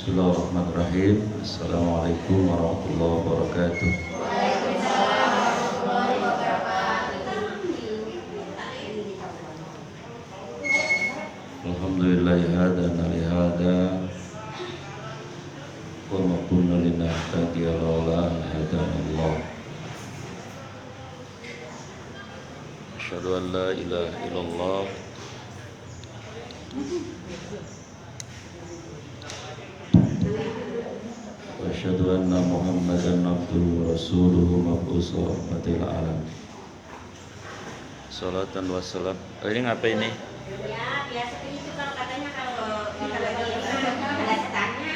Bismillahirrahmanirrahim. Assalamualaikum warahmatullahi wabarakatuh. Alhamdulillahi hadana li hada wa ma kunna linahtadiya laula an hadana Allah. Asyhadu an la ilaha illallah wa asyhadu anna Muhammadan abduhu wa rasuluhu mab'uts rahmatil alamin. Salatan wassalam. Ini ngapain ini? Ya, biasa itu kalau katanya kalau kita lagi ada setannya.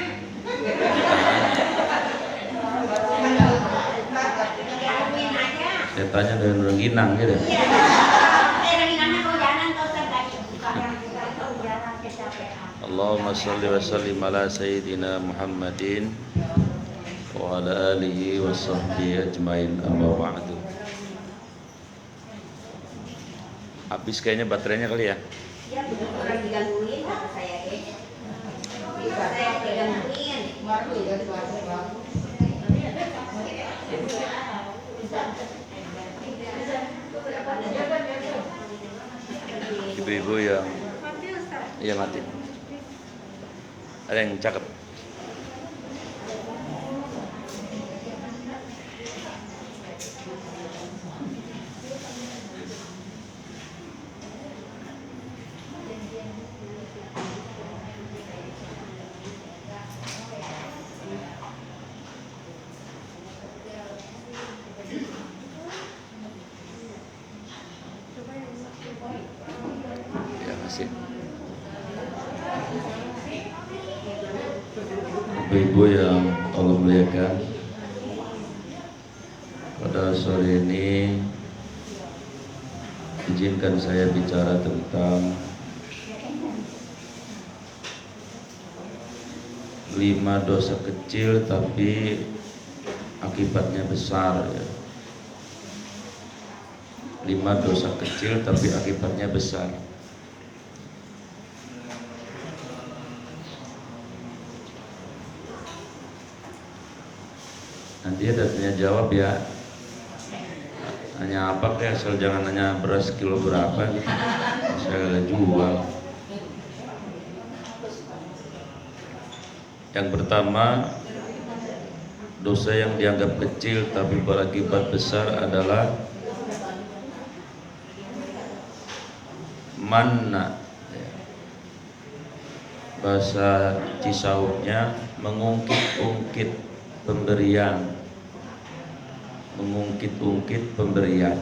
Dialuin aja. Setannya dengan rengginang gitu. Iya. Rengginangnya kehujanan kalau tadi. Kehujanan kecapean. Allahumma salli wa sallim ala sayyidina Muhammadin wa ala alihi wa sahbihi ajmain, amma ba'du. Habis kayaknya baterainya kali ya. Ya, begitu orang digangguin kata saya saya digangguin. Ibu-ibu yang mati. Ada yang cakep. Ya, masih. Ibu-ibu yang Allah muliakan, pada sore ini izinkan saya bicara tentang 5 dosa kecil tapi akibatnya besar ya. 5 dosa kecil tapi akibatnya besar. Nanti ada tanya jawab ya. Hanya apa kayak asal jangan nanya beras kilo berapa gitu. Saya gak jual. Yang pertama, dosa yang dianggap kecil tapi berakibat besar adalah manna. Bahasa Cisauknya mengungkit-ungkit pemberian. Mengungkit-ungkit pemberian.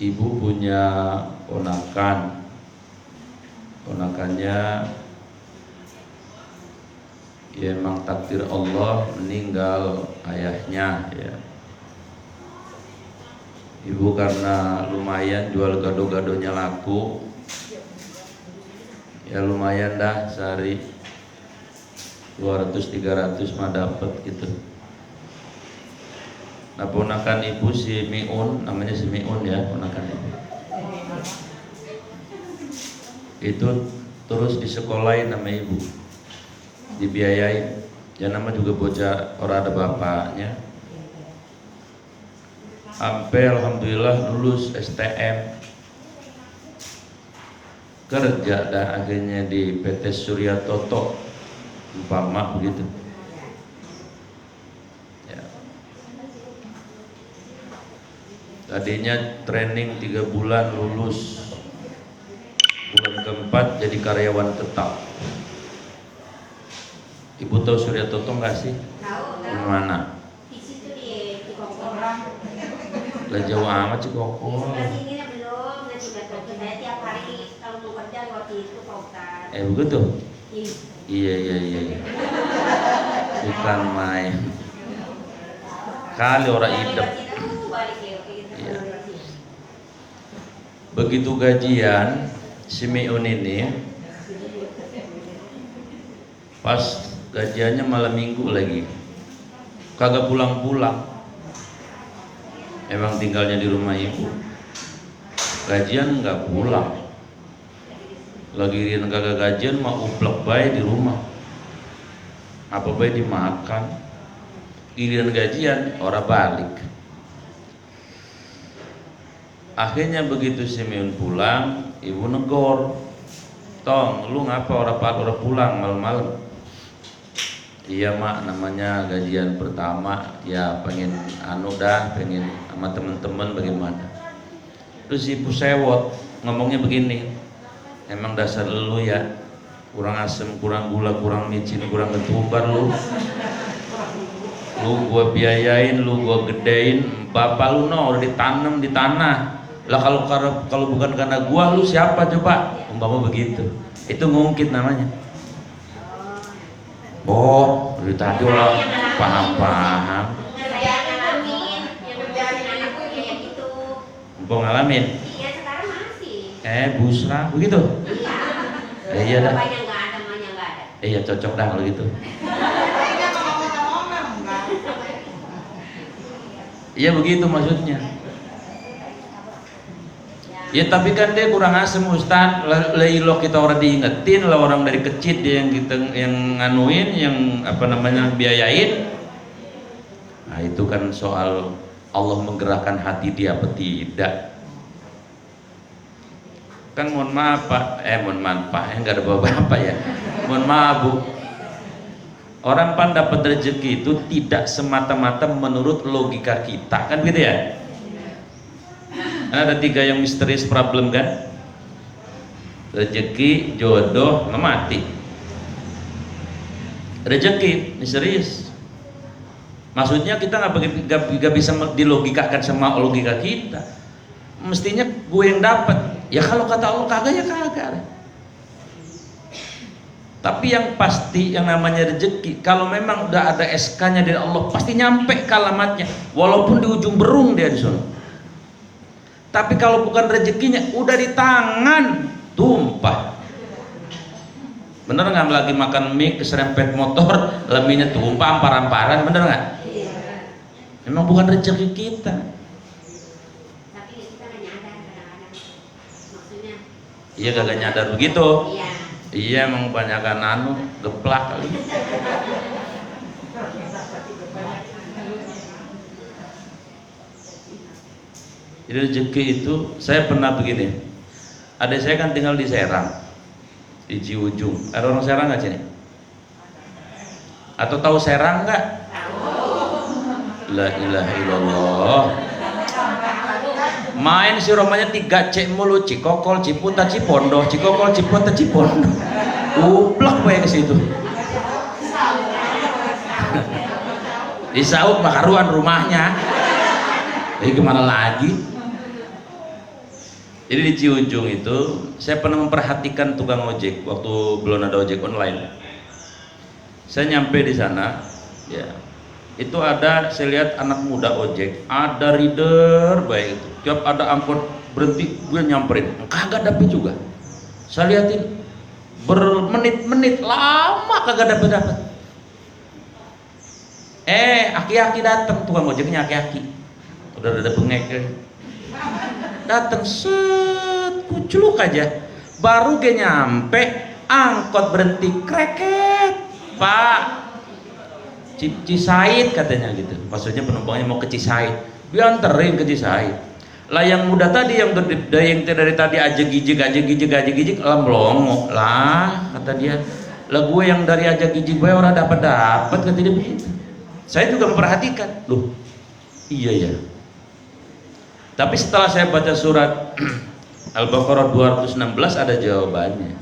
Ibu punya ponakan. Ponakannya ya emang takdir Allah meninggal ayahnya ya. Ibu karena lumayan jual gado-gadonya laku, ya lumayan dah sehari 200-300 mah dapat gitu. Nah ponakan ibu si Miun, namanya si Miun ya ponakan ibu, itu terus disekolahin sama ibu, dibiayain. Ya nama juga bocah orang ada bapaknya. Sampai alhamdulillah lulus STM, kerja dah akhirnya di PT Surya Toto umpama begitu ya. Tadinya training 3 bulan, lulus bulan keempat jadi karyawan tetap. Ibu tahu Surya Toto nggak sih? Tahu. Di mana? Di situ di Kokor. Lah jauh amat sih kok. Ini belum, nanti betul. Saya tiap hari kalau mau kerja waktu itu Pak Ustaz. Begitu? Iya. Iya. Bukan main. Kali orang idep. Iya. Begitu gajian si Miun ini, pas gajiannya malam minggu lagi, kagak pulang-pulang. emang tinggalnya di rumah ibu, gajian nggak pulang, lagi rian kagak gajian mau uplek bae di rumah, apa bae dimakan, giliran gajian orang balik. Akhirnya begitu si Miun pulang, ibu negor, tong lu ngapa orang pulang malam-malam? Iya mak, namanya gajian pertama ya pengen pengen sama temen-temen bagaimana. Terus ibu sewot ngomongnya begini, emang dasar lu ya kurang asem, kurang gula, kurang micin, kurang ketumbar lu gua biayain, lu gua gedein, bapak lu udah ditanam di tanah lah, kalau bukan karena gua lu siapa coba, umpama begitu. Itu ngungkit namanya. Oh, dari tadi orang paham. Saya ngalamin yang menjalin anakku kayak gitu. Mbok ngalamin? Iya, sekarang masih. Busra begitu? Iya. Iya dah. Bapaknya nggak ada, mamanya nggak ada. Iya cocok dah kalau gitu. Iya begitu maksudnya. Ya tapi kan dia kurang asem Ustaz, leilo kita orang diingetin lah, orang dari kecil dia yang nganuin, yang biayain. Nah itu kan soal Allah menggerakkan hati dia apa tidak. Kan mohon maaf Pak, enggak ada bapak ya. Mohon maaf Bu. Orang pan dapat rezeki itu tidak semata-mata menurut logika kita, kan gitu ya. Ada 3 yang misterius problem kan, rezeki, jodoh, mati. Rezeki misterius, maksudnya kita nggak bisa dilogikakan sama logika kita. Mestinya gue yang dapat, ya kalau kata Allah kagak ya kagak. Tapi yang pasti yang namanya rezeki, kalau memang udah ada SK-nya dari Allah pasti nyampe ke alamatnya, walaupun di ujung berung dia di sana. Tapi kalau bukan rezekinya udah di tangan, tumpah. Bener nggak, lagi makan mie keserempet motor, leminya tumpah ampar-amparan, bener nggak? Memang bukan rezeki kita. Tapi kita nggak nyadar kadang-kadang. Maksudnya? Iya kagak nyadar begitu. Iya. Iya emang kebanyakan geplak kali. Jadi rezeki itu, saya pernah begini. Adik saya kan tinggal di Serang, di Ciujung. Ada orang Serang nggak sini? Atau tahu Serang nggak? La ilaha illallah. Main si romanya 3C mulu, Cikokol, Ciputa, Cipondoh, Cikokol, Ciputa, Cipondoh. Uplak gue ke situ. Di Sauk Makaruan rumahnya. Jadi kemana lagi? Jadi di Ciujung itu saya pernah memperhatikan tukang ojek waktu belum ada ojek online. Saya nyampe di sana, ya itu ada, saya lihat anak muda ojek, ada reader baik itu. Tiap ada angkot berhenti, gue nyamperin, kagak dapet juga. Saya liatin bermenit-menit lama kagak dapet. Aki-aki datang, tukang ojeknya aki-aki, udah ada bengek. Datang set, kuculuk aja, baru gue nyampe, angkot berhenti, kreket, Pak, Cisaid katanya gitu, maksudnya penumpangnya mau ke Cisaid, dianterin ke Cisaid. Lah yang muda tadi yang dari tadi aja gijig, lah melongo lah kata dia. Lah gue yang dari aja gijig gue orang dapat kata dia begitu. Saya juga memperhatikan, loh iya ya. Tapi setelah saya baca surat Al-Baqarah 216 ada jawabannya.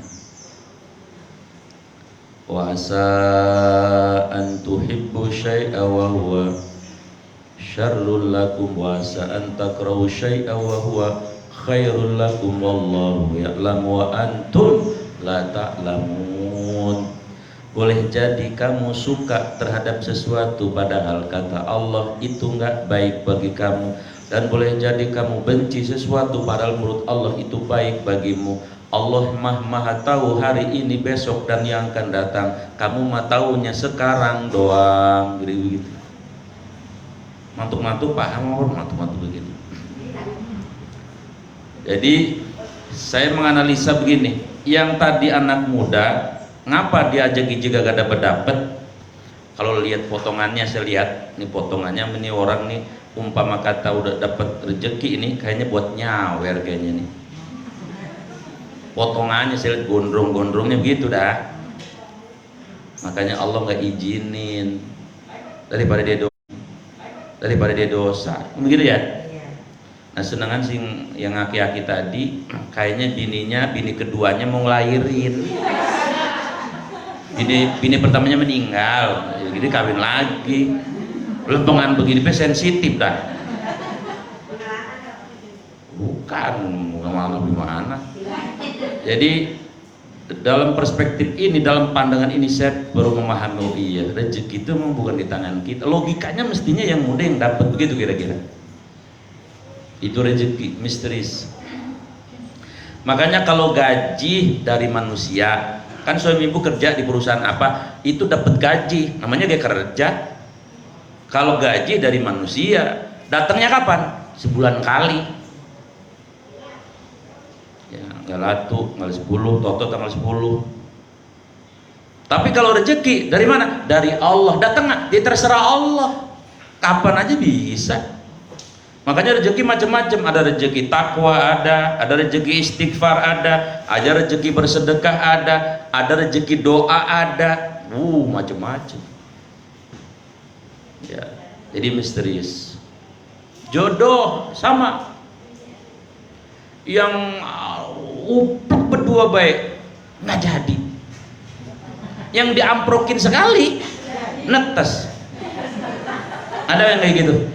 Wa asa an tuhibbu syai'a wa huwa syarrul lakum wa asa an takrahu syai'a wa huwa khairul lakum wallahu ya'lamu wa antum la ta'lamun. Boleh jadi kamu suka terhadap sesuatu padahal kata Allah itu enggak baik bagi kamu, dan boleh jadi kamu benci sesuatu padahal menurut Allah itu baik bagimu. Allah maha tahu hari ini, besok, dan yang akan datang. Kamu mah tahunya sekarang doang, gitu. mantuk-mantuk paham apa mantuk-mantuk begitu. Jadi saya menganalisa begini, yang tadi anak muda ngapa diajak juga gak dapat. Kalau lihat potongannya, saya lihat nih potongannya, ini orang nih umpama kata udah dapat rezeki ini kayaknya buat nyawer kayaknya nih. Potongannya saya lihat gondrong-gondrongnya begitu dah. Makanya Allah nggak izinin daripada dia dosa. Begitu ya. Nah sedangkan yang aki-aki tadi kayaknya bini keduanya mau ngelahirin, bini pertamanya meninggal, jadi kawin lagi. Lempengan begini sensitif dah. Bukan gimana. Jadi dalam perspektif ini, dalam pandangan ini saya baru memahami, oh iya rezeki itu memang bukan di tangan kita. Logikanya mestinya yang muda yang dapat, begitu kira-kira. Itu rezeki misterius. Makanya kalau gaji dari manusia, kan suami ibu kerja di perusahaan apa, itu dapat gaji, namanya dia kerja. Kalau gaji dari manusia, datangnya kapan? Sebulan kali. Ya, tanggal 10, toto tanggal 10. Tapi kalau rezeki dari mana? Dari Allah. Datang, dia terserah Allah. Kapan aja bisa. Makanya rezeki macam-macam, ada rezeki takwa ada rezeki istighfar ada rezeki bersedekah ada rezeki doa ada, macam-macam. Ya, jadi misterius. Jodoh sama. Yang upuk berdua baik nggak jadi. Yang diamprokin sekali netes. Ada yang kayak gitu?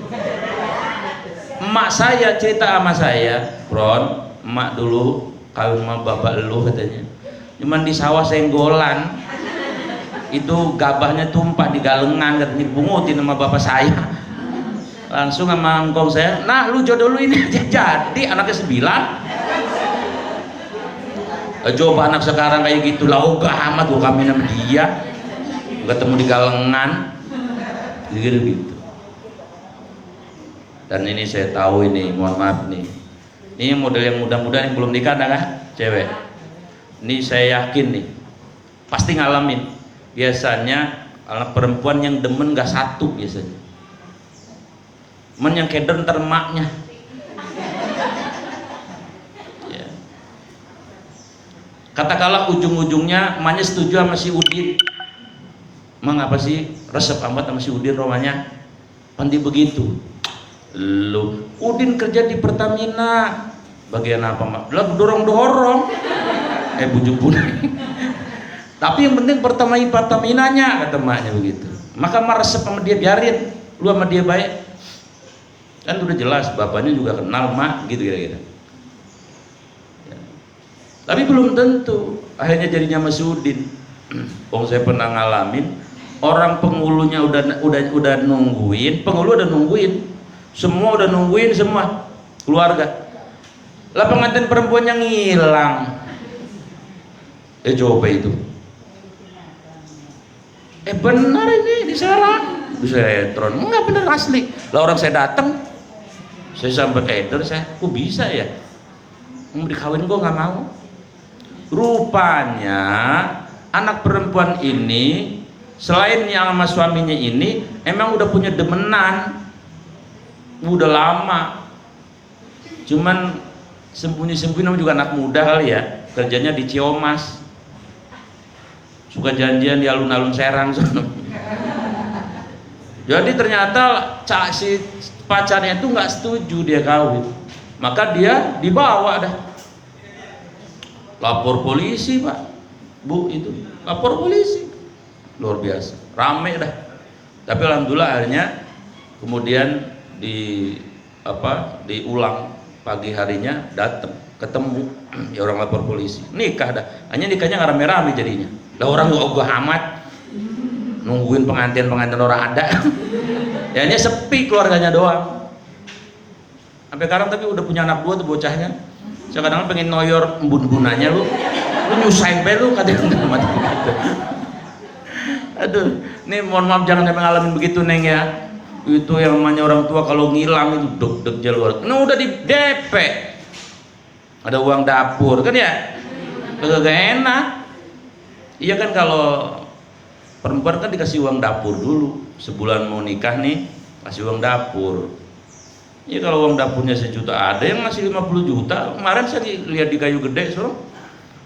Emak saya cerita sama saya, Bron, emak dulu kawin sama bapak lu katanya, cuman di sawah senggolan, itu gabahnya tumpah di galengan, katanya dipungutin sama bapak saya. Langsung sama engkong saya, nah lu jodoh lu ini aja jadi, anaknya 9. Coba anak sekarang kayak gitu, lah ogah amat gua kawin sama dia, ketemu di galengan, gitu. Dan ini saya tahu ini, mohon maaf nih, ini model yang muda-muda yang belum nikah kan, cewek. Ini saya yakin nih, pasti ngalamin. Biasanya anak perempuan yang demen gak satu biasanya, yang keder ntar emaknya. Ya. Katakanlah ujung-ujungnya emaknya setuju sama si Udin. Emang apa sih resep amat sama si Udin romanya? Pandi begitu. Lu Udin kerja di Pertamina bagian apa mak? Lah dorong-dorong bujuk-bujuk. Tapi yang penting Pertaminanya kata maknya begitu. Maka resep sama dia, biarin lu sama dia baik. Kan udah jelas bapaknya juga kenal mak gitu kira-kira. Ya. Tapi belum tentu akhirnya jadinya Mas Udin. Saya pernah ngalamin, orang penghulunya udah nungguin, penghulu udah nungguin. Semua udah nungguin semua keluarga. Lah pengantin perempuan yang hilang. Coba itu. Benar ini di Serang. Di Setron. Enggak benar asli. Lah orang saya datang, saya sampai keder, kok bisa ya? Mau dikawin gua nggak mau. Rupanya anak perempuan ini selain yang sama suaminya ini emang udah punya demenan. Udah lama, cuman sembunyi-sembunyi, namanya juga anak muda kali ya, kerjanya di Ciomas, suka janjian di alun-alun Serang. Jadi ternyata si pacarnya itu nggak setuju dia kawin, maka dia dibawa dah, lapor polisi pak, bu itu lapor polisi, luar biasa, rame dah. Tapi alhamdulillah akhirnya kemudian diulang pagi harinya, datang ketemu ya orang lapor polisi, nikah dah. Hanya nikahnya nggak rame-rame jadinya, lah orang gua amat nungguin pengantin orang ada. Ya hanya sepi keluarganya doang. Sampai sekarang tapi udah punya anak 2 tuh bocahnya. Saya kadang pengen noyor embun-embunannya, lu nyusahin be lu katanya. Aduh, nih mohon maaf jangan sampai ngalamin begitu neng ya. Itu yang namanya orang tua kalau ngilang itu deg-deg luar. Nah udah di DP. Ada uang dapur kan ya? Gak enak. Iya kan kalau perempuan kan dikasih uang dapur dulu. Sebulan mau nikah nih, kasih uang dapur. Ya kalau uang dapurnya 1 juta, ada yang ngasih 50 juta. Kemarin saya lihat di Kayu Gede, suruh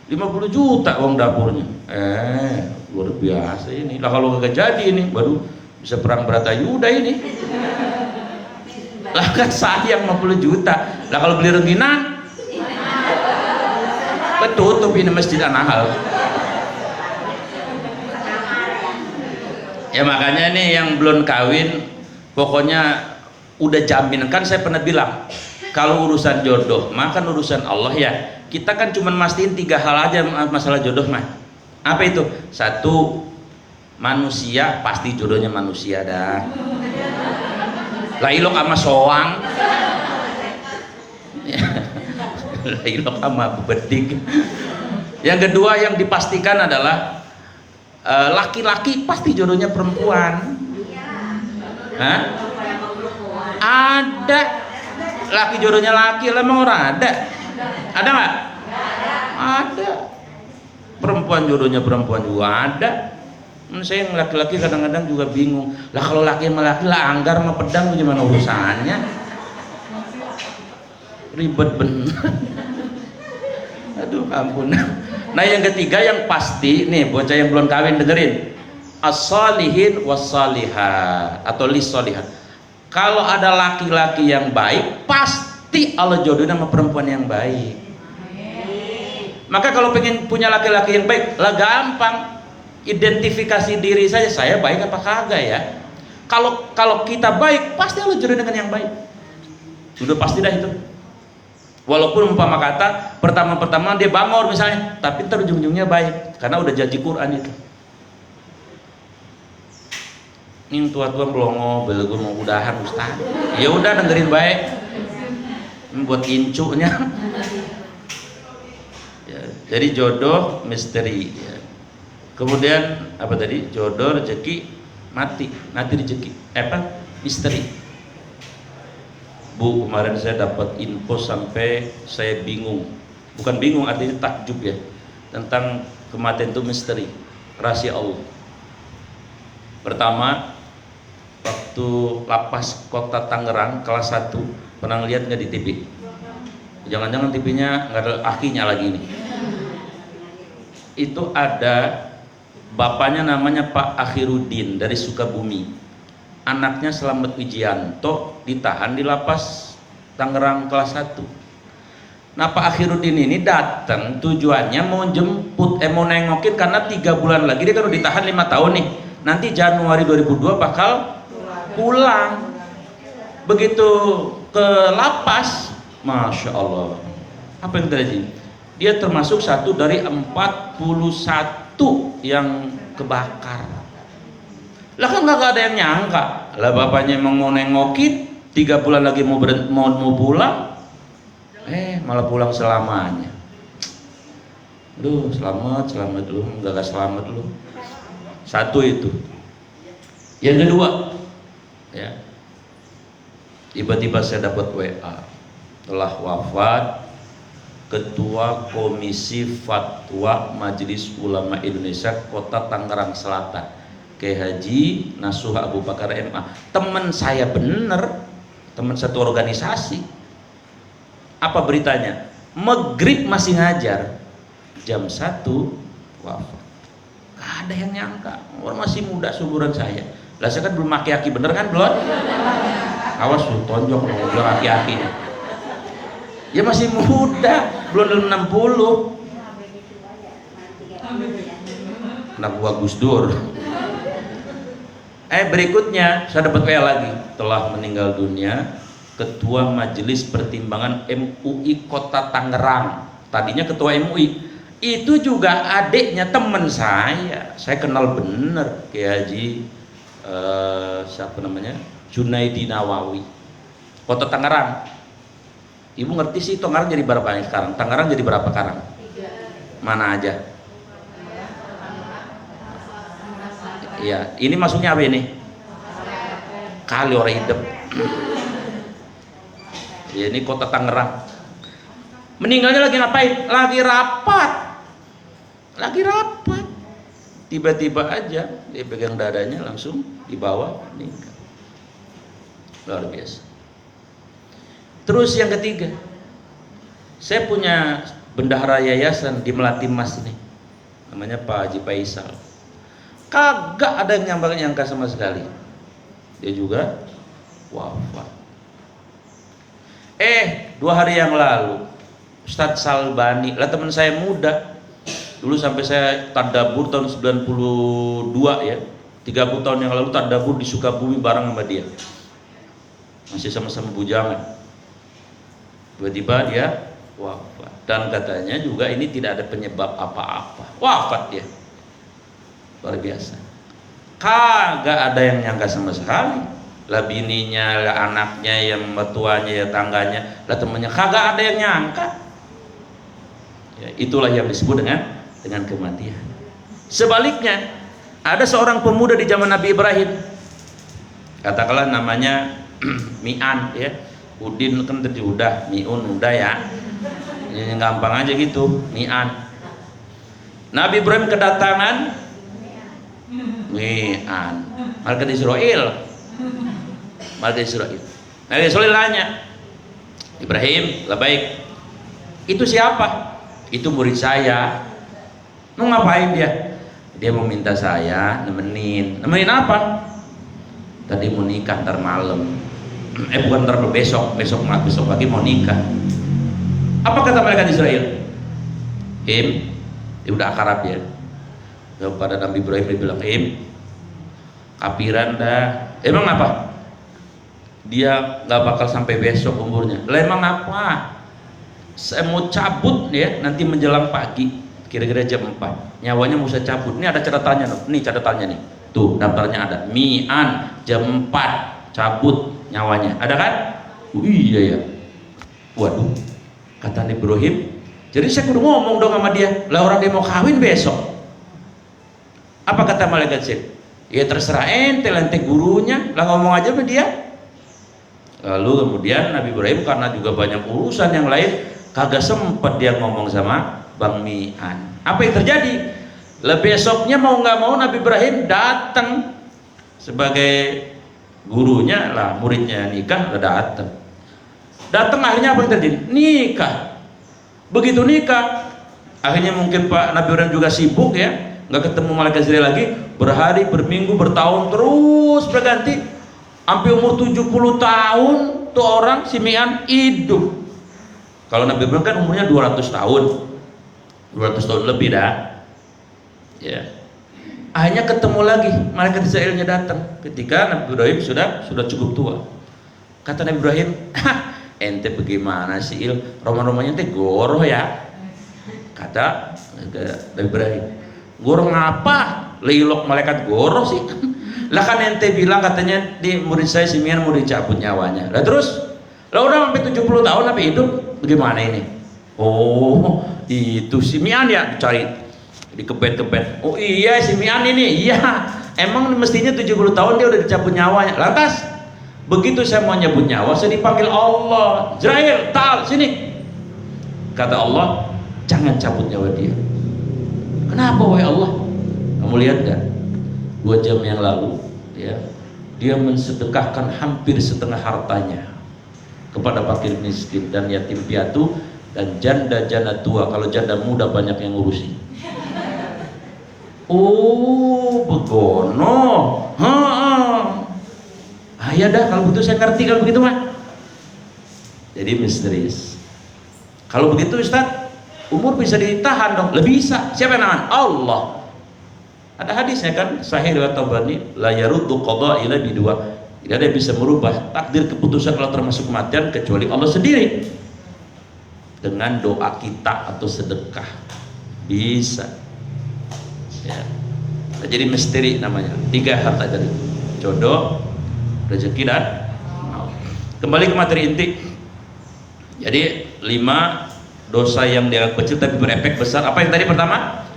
50 juta uang dapurnya. Luar biasa ini. Lah kalau gak jadi ini, baru bisa perang Bratayuda ini. Lah kan sayang 50 juta. Lah kalau beli rengginang, tutup ini Masjid An-Nahl. Ya makanya nih yang belum kawin, pokoknya udah jaminan. Kan saya pernah bilang, kalau urusan jodoh, maka urusan Allah ya. Kita kan cuma mastiin 3 hal aja masalah jodoh mah. Apa itu? 1, manusia, pasti jodohnya manusia dah. Lailok sama soang. Lailok sama bedik. Yang kedua yang dipastikan adalah laki-laki pasti jodohnya perempuan. Hah? Ada laki jodohnya laki, emang orang ada? Ada nggak? Ada. Perempuan jodohnya perempuan juga ada. Saya yang laki-laki kadang-kadang juga bingung. Lah kalau laki sama laki lah anggar sama pedang gimana urusannya? Ribet bener. Aduh ampun. Nah yang ketiga yang pasti nih bocah yang belum kawin dengerin, as-salihin was-salihat atau lis-salihat. Kalau ada laki-laki yang baik, pasti Allah jodohin sama perempuan yang baik. Maka kalau pengen punya laki-laki yang baik, lah gampang. Identifikasi diri saja, saya baik apa kagak ya. Kalau kita baik, pasti Allah jodohin dengan yang baik. Sudah pasti dah itu. Walaupun umpama kata pertama-pertama dia bangor misalnya, tapi ntar ujung-ujungnya baik karena udah janji Quran itu. Ini tua-tua melongo, belum mau udahan Ustaz. Ya udah dengerin baik. Ini buat incunya. Ya, jadi jodoh misteri. Ya. Kemudian apa tadi? Jodoh, rezeki, mati rezeki. Apa? Misteri. Bu, kemarin saya dapat info sampai saya bingung. Bukan bingung, artinya takjub ya. Tentang kematian itu misteri, rahasia Allah. Pertama, waktu lapas kota Tangerang kelas 1, pernah lihat nggak di TV? Jangan-jangan TV-nya nggak ada akinya lagi nih. Itu ada bapaknya namanya Pak Akhiruddin dari Sukabumi. Anaknya Slamet Wijianto ditahan di lapas Tangerang kelas 1. Nah Pak Akhiruddin ini datang tujuannya mau jemput, mau nengokin karena 3 bulan lagi dia kan udah ditahan 5 tahun nih. Nanti Januari 2002 bakal pulang. Begitu ke lapas, Masya Allah, apa yang terjadi? Dia termasuk 1 dari 41 yang kebakar. Lah kan nggak ada yang nyangka. Lah bapaknya emang mau nengokin, 3 bulan lagi mau pulang, malah pulang selamanya. Duh, selamat lu, nggak selamat lu. 1 itu. Yang kedua, ya, tiba-tiba saya dapat WA, telah wafat Ketua Komisi Fatwa Majelis Ulama Indonesia Kota Tangerang Selatan, Kiai Haji Nasuh Abu Bakar MA. Teman saya bener, teman satu organisasi. Apa beritanya? Maghrib masih ngajar, jam 1 wafat. Gak ada yang nyangka, orang masih muda seumuran saya. Lah saya kan belum aki-aki bener kan belum? Awas lu tonjok mau bilang aki-aki. Ya masih muda, belum 60. Anak buah Gus Dur. Berikutnya saya dapat WA lagi, telah meninggal dunia Ketua Majelis Pertimbangan MUI Kota Tangerang. Tadinya Ketua MUI, itu juga adiknya teman saya kenal bener, Kiai Haji siapa namanya, Junaidi Nawawi, Kota Tangerang. Ibu ngerti sih Tangerang jadi berapa sekarang? Tangerang jadi berapa sekarang? Mana aja? Iya, ini maksudnya apa ini? kali orang hidup. Ya, ini kota Tangerang. Meninggalnya lagi ngapain? Lagi rapat. Tiba-tiba aja dia pegang dadanya, langsung dibawa meninggal. Luar biasa. Terus yang ketiga, saya punya bendahara yayasan di Melati Mas nih, namanya Pak Haji Faisal. Kagak ada yang nyangka sama sekali. Dia juga wafat. 2 hari yang lalu Ustadz Salbani, lah teman saya muda, dulu sampai saya tadabur tahun 92 ya, 30 tahun yang lalu tadabur di Sukabumi bareng sama dia, masih sama-sama bujangan. Tiba-tiba dia wafat, dan katanya juga ini tidak ada penyebab apa-apa, wafat dia. Luar biasa. Kagak ada yang nyangka sama sekali. Lah bininya, lah anaknya, yang mertuanya, ya tangganya, lah temannya, kagak ada yang nyangka. Ya, itulah yang disebut dengan kematian. Sebaliknya, ada seorang pemuda di zaman Nabi Ibrahim, katakanlah namanya Mi'an ya. Udin kan tadi udah, Mi'un udah ya. Ini gampang aja gitu, Mi'an. Nabi Ibrahim kedatangan Mi'an, malaikat Israel. Nabi Israel nanya, Ibrahim, lah baik, itu siapa? Itu murid saya. Mau ngapain dia? Dia mau minta saya nemenin apa? Tadi mau nikah ntar malam. Bukan ntar besok pagi mau nikah. Apa kata malaikat Israel? Dia udah akrab ya. Kepada Nabi Ibrahim dia bilang, kapiran dah. Emang apa? Dia nggak bakal sampai besok umurnya. Lah emang apa? Saya mau cabut ya, nanti menjelang pagi, kira-kira jam 4. Nyawanya mau saya cabut. Ini ada catatannya, nih catatannya nih. Tuh daftarnya ada. Mi'an jam 4 cabut nyawanya. Ada kan? Iya ya. Waduh. Kata Nabi Ibrahim. Jadi saya kudu ngomong dong sama dia. Lah orang dia mau kawin besok. Apa kata malaikat Jibril? Ya terserah ente gurunya. Lah ngomong aja sama dia. Lalu kemudian Nabi Ibrahim karena juga banyak urusan yang lain, kagak sempet dia ngomong sama Bang Mi'an. Apa yang terjadi? Lah besoknya mau nggak mau Nabi Ibrahim datang sebagai gurunya, lah muridnya nikah, udah datang akhirnya apa yang terjadi? Nikah. Begitu nikah, akhirnya mungkin Pak Nabi Ibrahim juga sibuk ya, nggak ketemu malaikat Jibril lagi, berhari, berminggu, bertahun terus berganti. Sampai umur 70 tahun tuh orang si Mi'an hidup. Kalau Nabi Ibrahim kan umurnya 200 tahun 200 tahun lebih dah ya. Akhirnya ketemu lagi, malaikat Israelnya datang ketika Nabi Ibrahim sudah cukup tua. Kata Nabi Ibrahim, ente bagaimana sih Roman-romannya ente goroh ya. Kata Nabi Ibrahim, goroh ngapa? Lilok malaikat goroh sih. Lah kan ente bilang katanya di murid saya si Mi'an mau dicabut nyawanya. Lah terus, lah udah sampai 70 tahun tapi hidup, bagaimana ini? Oh, itu si Mi'an ya, dicari dikebet-kebet. Oh iya si Mi'an ini, iya. Emang mestinya 70 tahun dia udah dicabut nyawanya. Lantas begitu saya mau nyebut nyawa, saya dipanggil Allah. Jibril, ta'al sini. Kata Allah, jangan cabut nyawa dia. Kenapa wahai Allah? Kamu lihat gak? 2 jam yang lalu ya, dia mensedekahkan hampir setengah hartanya kepada fakir miskin dan yatim piatu dan janda-janda tua. Kalau janda muda banyak yang ngurusin. Oh begono. Ya dah kalau begitu saya ngerti kalau begitu mah. Jadi misterius. Kalau begitu Ustaz, umur bisa ditahan dong? Lebih bisa. Siapa yang nahan? Allah. Ada hadisnya kan, Sahih riwayat Tabrani, la yaruddu qada ila bidua. Tidak ada yang bisa merubah takdir keputusan kalau termasuk kematian kecuali Allah sendiri. Dengan doa kita atau sedekah bisa. Ya. Jadi misteri namanya. 3 harta tadi. Jodoh, rezeki dan maut. Kembali ke materi inti. Jadi 5 dosa yang dianggap kecil tapi berefek besar. Apa yang tadi pertama?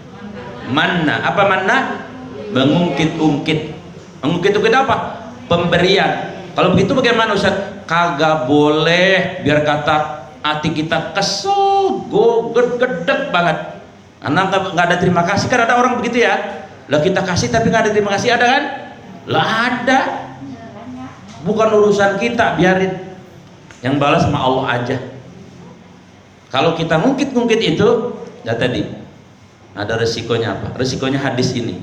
Manna. Apa manna? Mengungkit-ungkit. Mengungkit-ungkit apa? Pemberian. Kalau begitu bagaimana Ustaz? Kagak boleh, biar kata hati kita kesel, gedek banget. Karena nggak ada terima kasih, kan ada orang begitu ya. Lah kita kasih tapi nggak ada terima kasih, ada kan? Lah ada. Bukan urusan kita, biarin. Yang balas sama Allah aja. Kalau kita ngungkit-ngungkit itu, ya tadi ada resikonya apa? Resikonya hadis ini.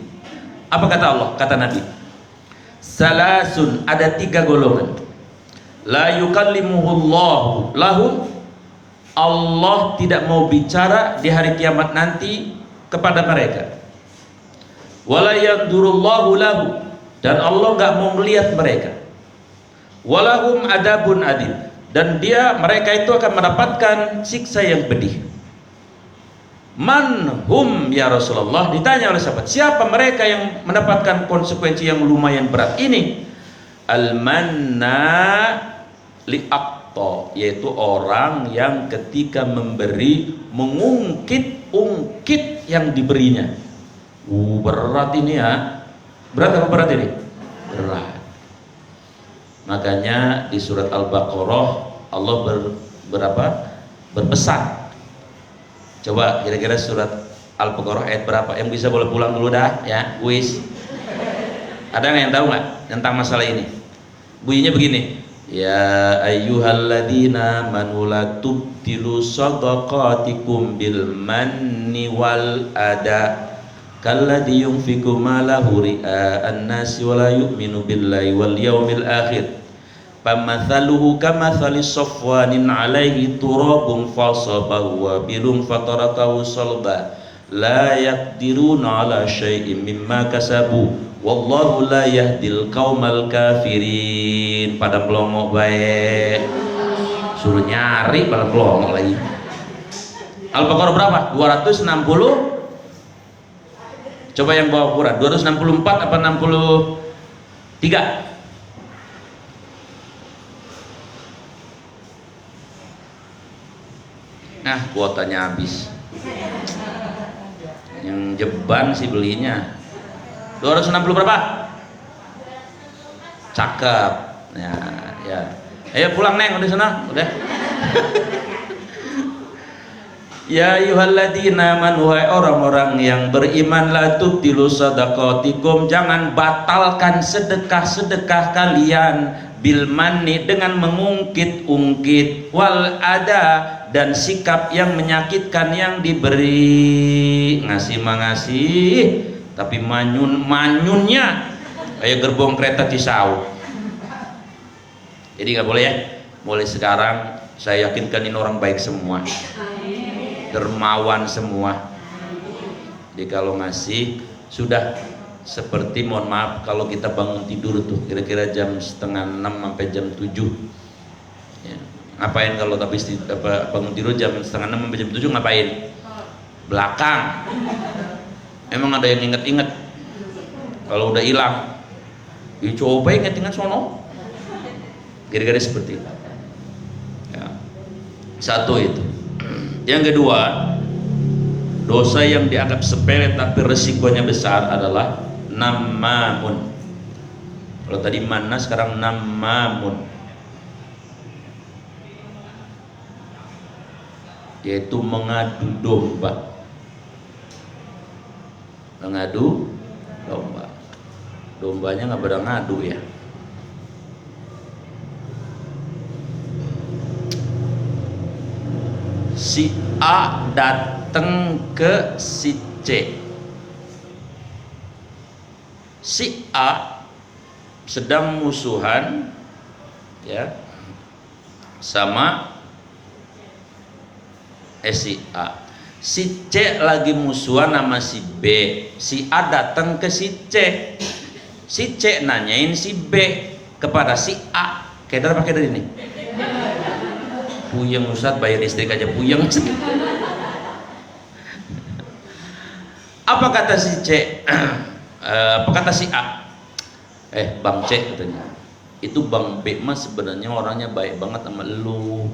Apa kata Allah? Kata Nabi, salasun, ada 3 golongan. La yukallimuhullahu lahum, Allah tidak mau bicara di hari kiamat nanti kepada mereka. Wala yandurullahu lahu, dan Allah nggak mau melihat mereka. Walahum adabun adil, dan mereka itu akan mendapatkan siksa yang pedih. Man hum ya Rasulullah, ditanya oleh sahabat, siapa mereka yang mendapatkan konsekuensi yang lumayan berat ini? Al-manna li'aqta, yaitu orang yang ketika memberi mengungkit-ungkit yang diberinya. Berat ini ya. Berat apa berat ini? Berat. Makanya di surat Al-Baqarah Allah berpesan. Coba kira-kira surat Al-Baqarah ayat berapa? Yang bisa boleh pulang dulu dah ya, kuis. Ada nggak yang tahu nggak tentang masalah ini? Bunyinya begini, ya ayyuhalladzina amanu la tubtilu shadaqatikum bil manni wal ada kalladzi yunfiqu malahu ria'an nasi wa la yu'minu billahi wal yawmil akhir famathaluhu kamathali safwanin alaihi turabun fasabahu wa bilum fatarakahu salba la yaqdiruna ala syai'in mimma kasabu wallahu la yahdil qaumal kafirin. Pada melongo baik, suruh nyari pada melongo lagi. Al-Baqarah berapa? 260. Coba yang bawa Quran 264 apa 63? Nah, kuotanya habis. Yang jeban sih belinya. 260 berapa? Cakep. Ya, ya. Ayo pulang Neng, udah sana, udah. Ya ayyuhalladzina amanu, wahai orang-orang yang beriman, la tubtilu shadaqatikum, jangan batalkan sedekah-sedekah kalian bil manni, dengan mengungkit-ungkit, wal ada, dan sikap yang menyakitkan yang diberi. Ngasih mengasih tapi manyunnya kayak gerbong kereta Cisau. Jadi nggak boleh ya. Mulai sekarang saya yakinkan ini orang baik semua, dermawan semua. Jadi kalau ngasih sudah seperti, mohon maaf, kalau kita bangun tidur tuh kira-kira jam 5:30 sampai jam 7 ya. Ngapain kalau bangun tidur jam 5:30 sampai jam 7 ngapain? Belakang. Emang ada yang inget-inget? Kalau udah hilang, coba inget-inget sono. Kira-kira seperti itu ya. Satu itu. Yang kedua, dosa yang dianggap sepele tapi resikonya besar adalah namamun. Kalau tadi mana, sekarang namamun, yaitu mengadu domba. Mengadu domba. Dombanya nggak pada ngadu ya. Si A datang ke si C. Si A sedang musuhan ya sama si A. Si C lagi musuhan sama si B. Si A datang ke si C. Si C nanyain si B kepada si A. Kayak pakai dari ini. Puyeng Ustaz, bayar listrik aja puyeng. Apa kata si C? Apa kata si A? Bang C katanya, itu Bang B mah sebenarnya orangnya baik banget sama lu.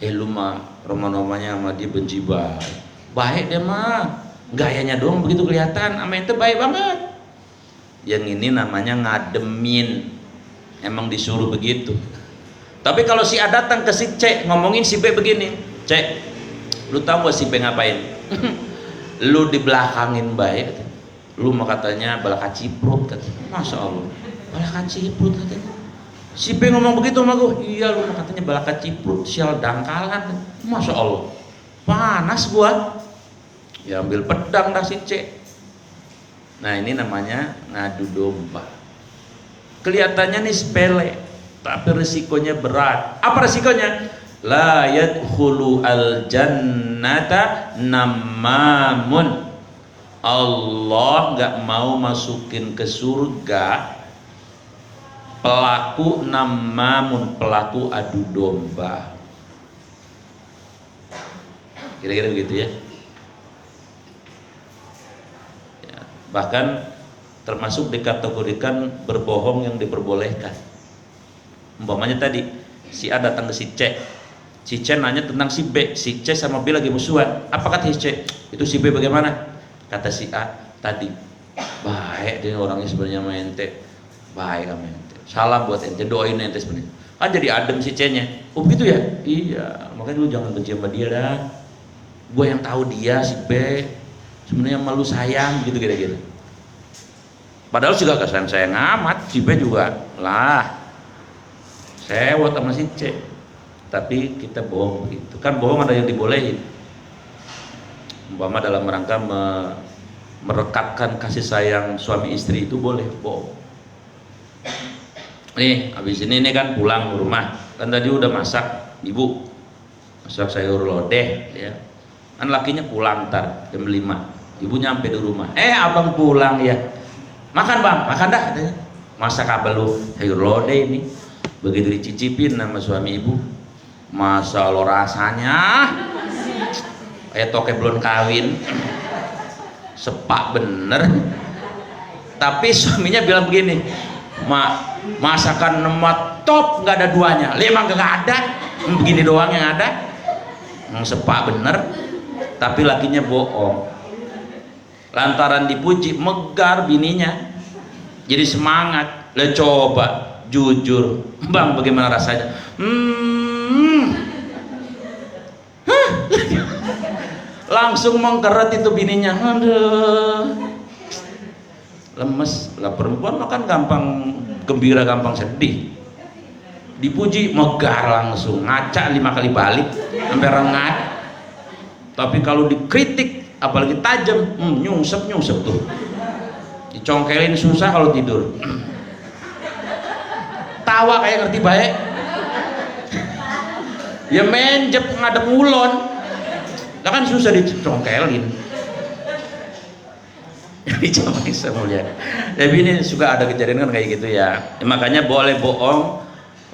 Lu mah roman-romannya sama dia benci banget. Baik dia mah, gayanya doang begitu kelihatan, sama itu baik banget. Yang ini namanya ngademin. emang disuruh begitu. Tapi kalau si A datang ke si C ngomongin si B begini, C, lu tahu gak si B ngapain? Lu dibelakangin baik, lu mau katanya balaka ciprut katanya. Masya Allah, balaka ciprut katanya. Si B ngomong begitu sama gue, iya lu mau katanya balaka ciprut, sial dangkalan. Masya Allah, panas gua. Ya ambil pedang dah si C. Nah ini namanya ngadu domba. Kelihatannya nih sepele, tapi resikonya berat. Apa resikonya? La yadkhulu al jannata namamun. Allah nggak mau masukin ke surga pelaku namamun, pelaku adu domba. Kira-kira begitu ya. Bahkan termasuk dikategorikan berbohong yang diperbolehkan. Umpamanya tadi si A datang ke si C nanya tentang si B, si C sama B lagi musuhan. Apa kata si C? Itu si B bagaimana? Kata si A tadi, baik dia orangnya sebenarnya sama ente, baik sama ente, salam buat ente, doain ente sebenarnya. Kan jadi adem si C nya. Oh begitu ya? Iya, makanya lu jangan benci sama dia dah. Gue yang tahu dia si B sebenarnya malu sayang gitu kira-kira. Padahal juga kesan sayang amat, si B juga lah sewot sama si C. Tapi kita bohong begitu. Kan bohong ada yang dibolehin. Umpama dalam rangka merekatkan kasih sayang suami istri itu boleh bohong. Nih, habis ini kan pulang ke rumah. Kan tadi udah masak ibu. Masak sayur lodeh ya. Kan lakinya pulang ntar jam 5. Ibu nyampe di rumah, abang pulang ya, makan bang, makan dah katanya. Masak apa lu? Sayur lodeh ini. Begitu dicicipin sama suami ibu, Masya Allah rasanya kayak toke belum kawin, sepak bener. Tapi suaminya bilang begini, masakan emak top, nggak ada duanya. Emang nggak ada, begini doang yang ada, sepak bener. Tapi lakinya bohong. Lantaran dipuji megar bininya, jadi semangat. Lah coba jujur bang, bagaimana rasanya? Langsung mengkeret itu bininya. Aduh, lemes. Lah perempuan makan gampang gembira, gampang sedih. Dipuji megar langsung, ngaca 5 kali balik sampai rengat. Tapi kalau dikritik apalagi tajam, nyungsep tuh. Dicongkelin susah kalau tidur. Tawa kayak ngerti baik. Ya menjep ngadep ulon. Lah kan susah dicongkelin. Dicongkelin semuanya. Tapi ini suka ada kejadian kan kayak gitu ya. Makanya boleh bohong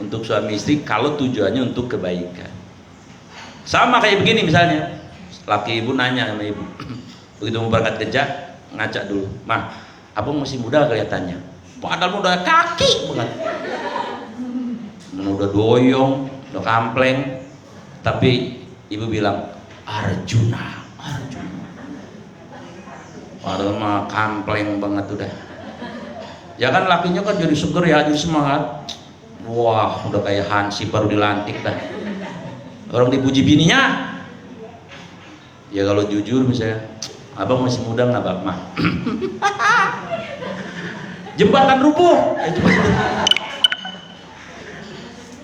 untuk suami istri kalau tujuannya untuk kebaikan. Sama kayak begini misalnya. Laki ibu nanya sama ibu, begitu mau berangkat kerja, ngacak dulu, mah, abang masih muda kelihatannya, padahal udah kaki banget, udah doyong, udah kampleng, tapi ibu bilang Arjuna, padahal mah kampleng banget udah. Ya kan lakinya kan jadi seger ya, jadi semangat. Wah, udah kayak Hansi baru dilantik dah. Orang dipuji bininya. Ya kalau jujur misalnya, abang masih muda nggak bang mah? Jembatan rubuh.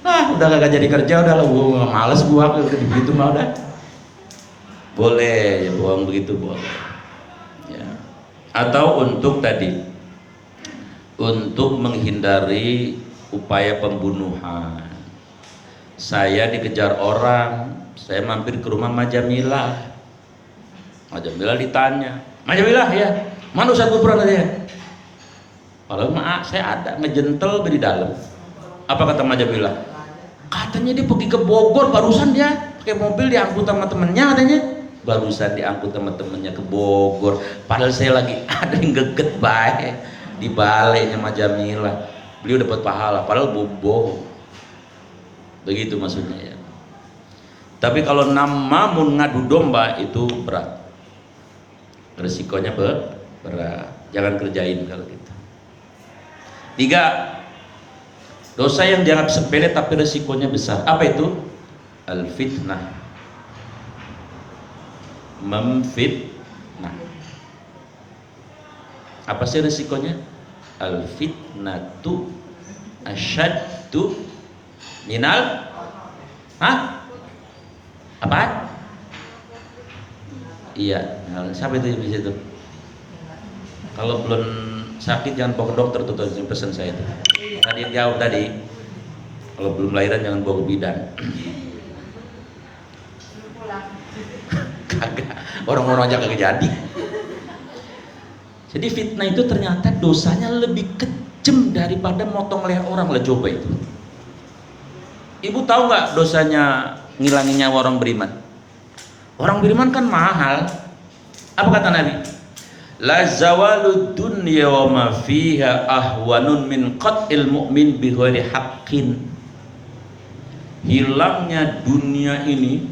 Udah kagak jadi kerja, udah lah, gua males gua begitu mah udah. Boleh ya bohong begitu boleh. Ya. Atau untuk tadi, untuk menghindari upaya pembunuhan. Saya dikejar orang, saya mampir ke rumah Majamilah. Majamilah ditanya, Majamilah ya, mana Ustaz Gufron katanya? Kalau maaf saya ada ngejentel di dalam. Apa kata Majamilah? Katanya dia pergi ke Bogor barusan dia pakai mobil diangkut sama temennya katanya. Barusan diangkut sama temennya ke Bogor. Padahal saya lagi ada yang geget baik di balainya Majamilah. Beliau dapat pahala, padahal bobo. Begitu maksudnya ya. Tapi kalau namamun ngadu domba itu berat. Resikonya berat, jangan kerjain kalau gitu. 3, Dosa yang dianggap sepele tapi resikonya besar. Apa itu? Al-fitnah. Memfitnah. Apa sih resikonya? Al-fitnatu asyaddu minal apa? Iya, siapa itu di situ? Kalau belum sakit jangan bawa ke dokter tuh, pesan saya itu. Tadi yang jauh tadi, kalau belum lahiran jangan bawa ke bidan. Kagak, orang-orang aja kagak jadi. Jadi fitnah itu ternyata dosanya lebih kejam daripada motong leher orang. Lah coba itu. Ibu tahu nggak dosanya ngilangin nyawa orang beriman? Orang beriman kan mahal. Apa kata Nabi? La zawalud dunya wa ma fiha ahwanun min qat'il mu'min bi ghairi haqqin. Hilangnya dunia ini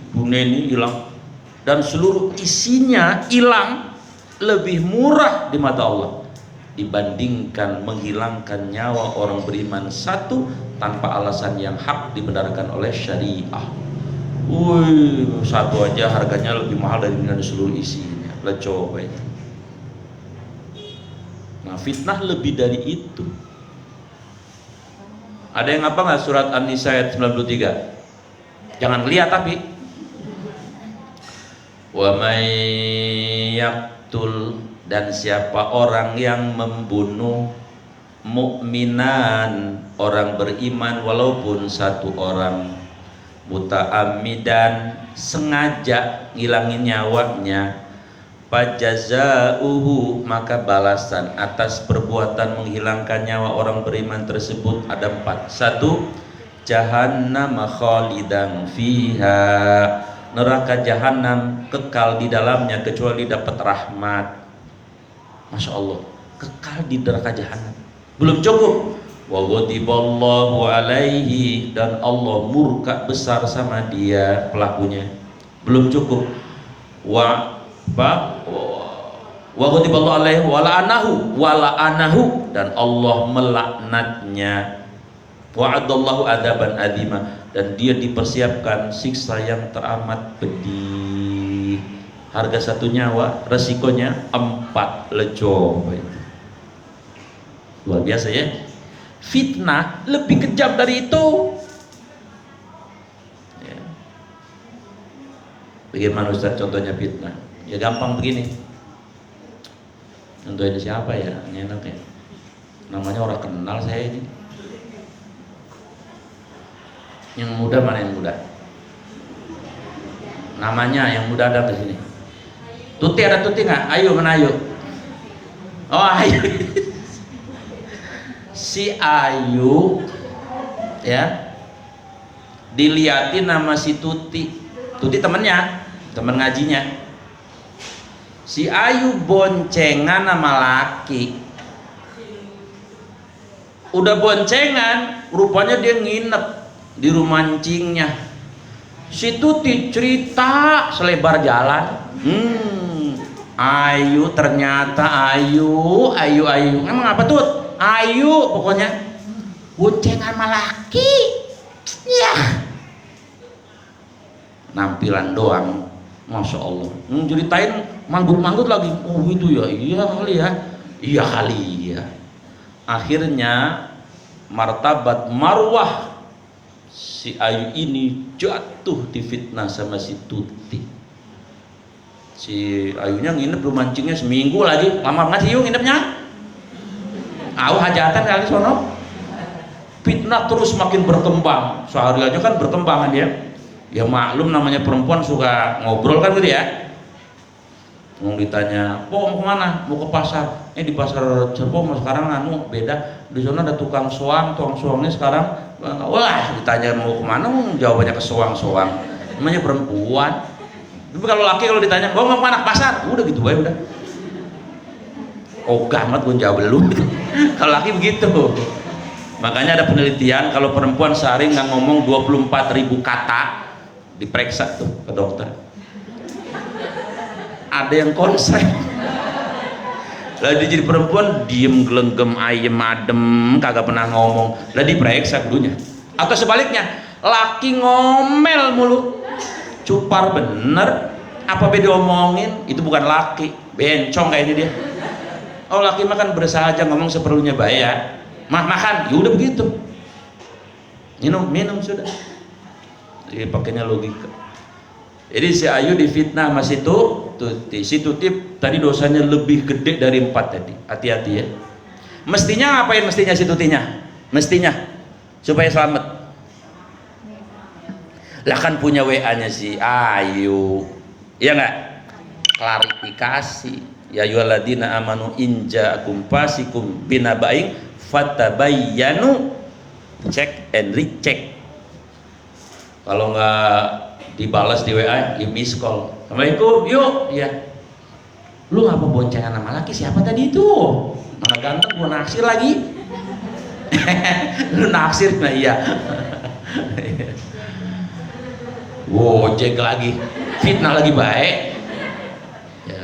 hilang dan seluruh isinya hilang lebih murah di mata Allah dibandingkan menghilangkan nyawa orang beriman satu tanpa alasan yang hak dibenarkan oleh syariah. Wih, satu aja harganya lebih mahal dari seluruh isinya. Lah coba itu. Nah, fitnah lebih dari itu. Ada yang apa nggak surat An-Nisa ayat 93? Jangan lihat tapi. Wa may yaqtul, dan siapa orang yang membunuh mukminan, orang beriman walaupun satu orang, muta'ammidan, sengaja ngilangin nyawanya, fajazauhu, maka balasan atas perbuatan menghilangkan nyawa orang beriman tersebut ada 4. 1. Jahannam khalidan fiha, neraka jahanam, kekal di dalamnya kecuali dapat rahmat. Masya Allah, kekal di neraka jahanam. Belum cukup, wa ghadiballahu alaihi, dan Allah murka besar sama dia pelakunya. Belum cukup, wa ghadiballahu alaihi wa la'anahu, dan Allah melaknatnya. Wa'adallahu adaban adzima, dan dia dipersiapkan siksa yang teramat pedih. Harga satu nyawa, resikonya 4 leco. Luar biasa ya. Fitnah lebih kejam dari itu ya. Bagaimana Ustaz contohnya fitnah? Ya gampang begini. Contohnya siapa ya? Ini enak ya. Namanya orang kenal saya ini. Yang muda mana yang muda? Namanya yang muda ada di sini. Tuti, ada Tuti nggak? Ayo, mana Ayu? Oh, Ayu. Si Ayu ya, diliatin nama si Tuti. Tuti temennya, temen ngajinya. Si Ayu boncengan sama laki. Udah boncengan, rupanya dia nginep di rumah mancingnya. Si Tuti cerita selebar jalan. Ayu, ternyata Ayu. Emang apa Tut? Ayu pokoknya boncengan sama laki. Ya. Nampilan doang, Masya Allah. Ceritain manggut-manggut lagi. Oh itu ya, iya kali ya. Iya kali ya. Akhirnya martabat marwah si Ayu ini jatuh difitnah sama si Tuti. Si Ayunya nginep rumah mancingnya seminggu lagi. Lama banget sih yuk nginepnya. Hajatan kali sono. Fitnah terus makin berkembang. Sehari aja kan berkembang kan dia. Ya maklum namanya perempuan suka ngobrol kan gitu ya. Mau ditanya, "Po mau kemana?" "Mau ke pasar." Di pasar Serpong sekarang beda. Di sana ada tukang soangnya sekarang. Wah, ditanya mau kemana, jawabannya ke soang. Namanya perempuan. Tapi kalau laki kalau ditanya, "Mau kemana?" "Pasar." Udah gitu aja udah. Oh gamat gue jawab lu. Kalau laki begitu. Makanya ada penelitian kalau perempuan sehari nggak ngomong 24.000 kata, diperiksa tuh ke dokter. Ada yang konslet. Lah dia jadi perempuan diem gelenggem ayem adem kagak pernah ngomong. Lah diperiksa dulunya. Atau sebaliknya, laki ngomel mulu, cupar bener. Apa beda omongin? Itu bukan laki, bencong kayaknya dia. Oh laki makan bersahaja ngomong seperlunya bayar. Makan, ya udah begitu. Minum sudah. Jadi pakainya logika. Jadi si Ayu difitnah sama si Tuti. Si Tuti tadi dosanya lebih gede dari 4 tadi. Hati-hati ya. Mestinya ngapain mestinya si Tutinya? Mestinya supaya selamat. Lah kan punya WA-nya si Ayu. Iya enggak? Klarifikasi. Ya ayyuhalladzina amanu in ja'akum fasikum binaba'in fatabayyanu, cek and recheck. Kalau enggak dibalas di WA, ya miss call. Assalamualaikum, yuk, ya. Lu ngapa boncengan sama laki? Siapa tadi itu? Mana ganteng, gua naksir lagi. Lu naksir, nah iya. Wow, cek lagi, fitnah lagi baik. Ya.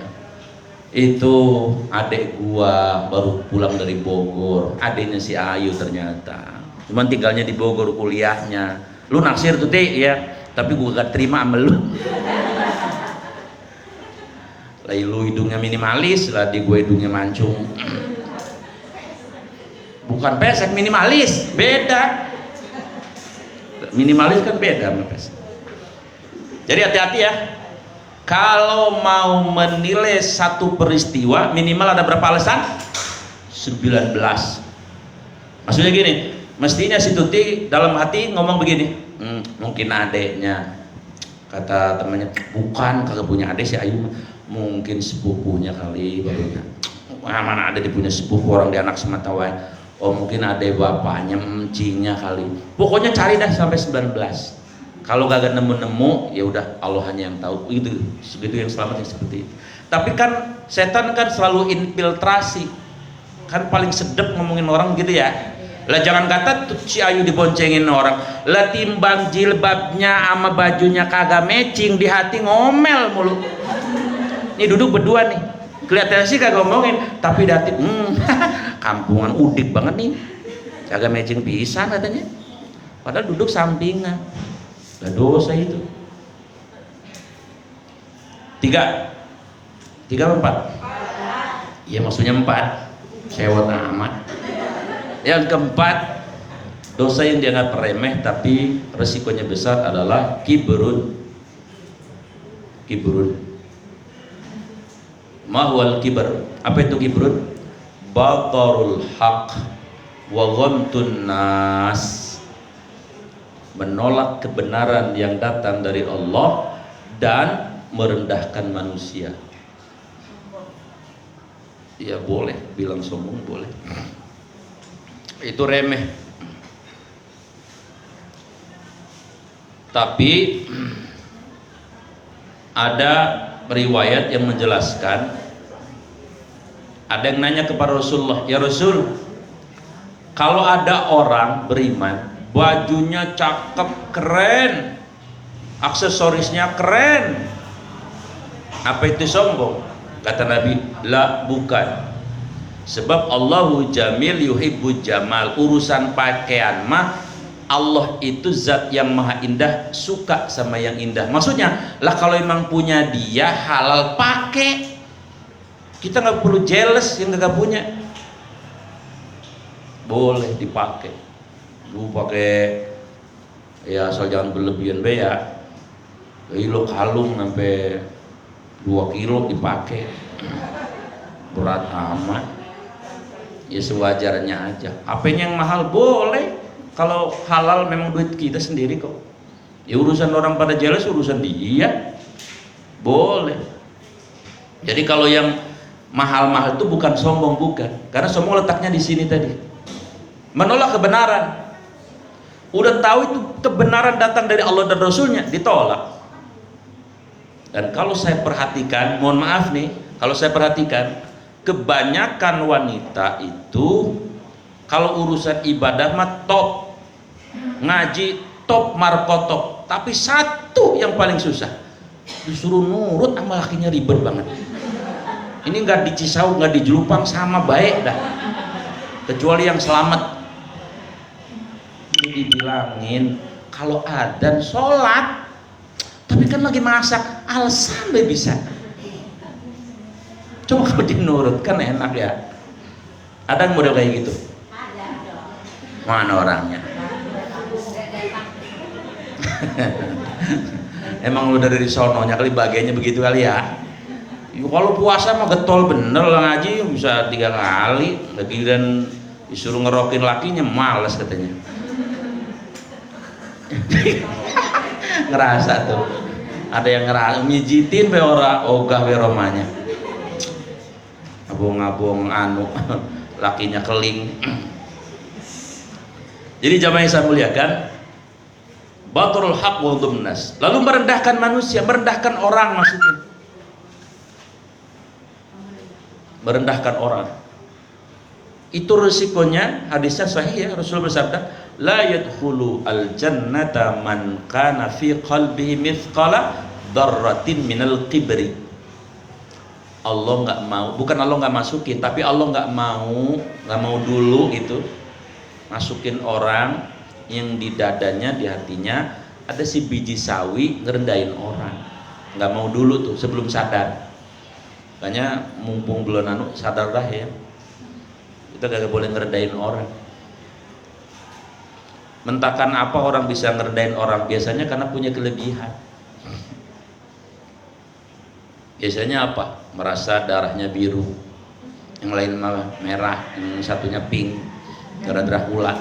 Itu adek gua baru pulang dari Bogor. Adeknya si Ayu ternyata. Cuman tinggalnya di Bogor kuliahnya. Lu naksir tuh teh, ya. Tapi gue gak terima sama lu. Lah lu hidungnya minimalis, lah di gue hidungnya mancung. Bukan pesek, minimalis, beda. Minimalis kan beda sama pesek. Jadi hati-hati ya. Kalau mau menilai satu peristiwa, minimal ada berapa alasan? 19. Maksudnya gini, mestinya si Tuti dalam hati ngomong begini. Mungkin adeknya, kata temannya, bukan, kagak punya adek si Ayu, mungkin sepupunya kali barunya. Wah, mana ada dia punya sepupu, orang dia anak sematawayang. Oh mungkin adek bapaknya, encingnya kali. Pokoknya cari dah sampai 19. Kalau kagak nemu-nemu, ya udah Allah hanya yang tahu. Itu segitu yang selamat yang seperti itu. Tapi kan setan kan selalu infiltrasi, kan paling sedep ngomongin orang gitu ya. Lah jangan kata si Ayu diboncengin orang, lah timbang jilbabnya sama bajunya kagak matching, di hati ngomel mulu. Nih duduk berdua nih, kelihatannya sih kagak ngomongin, tapi di hati kampungan udik banget nih, kagak matching pisan katanya. Padahal duduk sampingan. Lah dosa itu. 3 apa 4? Iya maksudnya 4. Sewot amat. Yang keempat, dosa yang dianggap remeh tapi resikonya besar adalah kibrun. Mahwal kibr. Apa itu kibrun? Batarul haq wa ghamtun nas. Menolak kebenaran yang datang dari Allah dan merendahkan manusia. Ya boleh, bilang sombong boleh. Itu remeh. Tapi ada riwayat yang menjelaskan, ada yang nanya kepada Rasulullah, ya Rasul, kalau ada orang beriman bajunya cakep keren, aksesorisnya keren, apa itu sombong? Kata Nabi, la, bukan. Sebab Allahu jamil yuhibbu jamal. Urusan pakaian mah Allah itu zat yang maha indah, suka sama yang indah. Maksudnya lah kalau emang punya dia halal pakai, kita nggak perlu jealous yang nggak punya, boleh dipakai. Lu pakai ya asal jangan berlebihan be ya. Lo kalung sampai 2 kilo dipakai, berat amat. Ya sewajarnya aja. Apanya yang mahal boleh, kalau halal memang duit kita sendiri kok. Ya urusan orang pada jealous urusan dia, boleh. Jadi kalau yang mahal-mahal itu bukan sombong, bukan, karena sombong letaknya di sini tadi, menolak kebenaran. Udah tahu itu kebenaran datang dari Allah dan Rasulnya, ditolak. Dan kalau saya perhatikan, mohon maaf nih, kalau saya perhatikan, kebanyakan wanita itu kalau urusan ibadah mah top, ngaji top, markotop, tapi satu yang paling susah, disuruh nurut sama lakinya ribet banget. Ini nggak di Cisauk, nggak di Jelupang, sama baik dah. Kecuali yang selamat. Ini dibilangin kalau adzan sholat, tapi kan lagi masak, alasan deh bisa. Coba kalau dinurut kan enak ya. Ada yang model kayak gitu? Mana orangnya? Emang lu dari sononya kali bagiannya begitu kali ya. Kalau puasa mah getol bener lah, ngaji bisa 3 kali lagi, dan disuruh ngerokin lakinya males katanya. Ngerasa tuh ada yang ngerasa mijitin be ora ogah be romanya, abong-abong anu lakinya keling. Jadi jamaah yang saya muliakan, baturul haq wa dhumnas, lalu merendahkan manusia, merendahkan orang, maksudnya merendahkan orang itu resikonya. Hadisnya sahih ya, Rasul bersabda, la yadkhulu al jannata man kana fi qalbihi mithqala dzarratin minal kibri. Allah nggak mau, bukan Allah nggak masukin, tapi Allah nggak mau dulu itu masukin orang yang di dadanya, di hatinya ada si biji sawi ngerendahin orang. Nggak mau dulu tuh sebelum sadar. Makanya mumpung belum sadar dah ya, kita gak boleh ngerendahin orang. Mentakan apa orang bisa ngerendahin orang? Biasanya karena punya kelebihan. Biasanya apa? Merasa darahnya biru, yang lain merah, yang satunya pink, darah Dracula.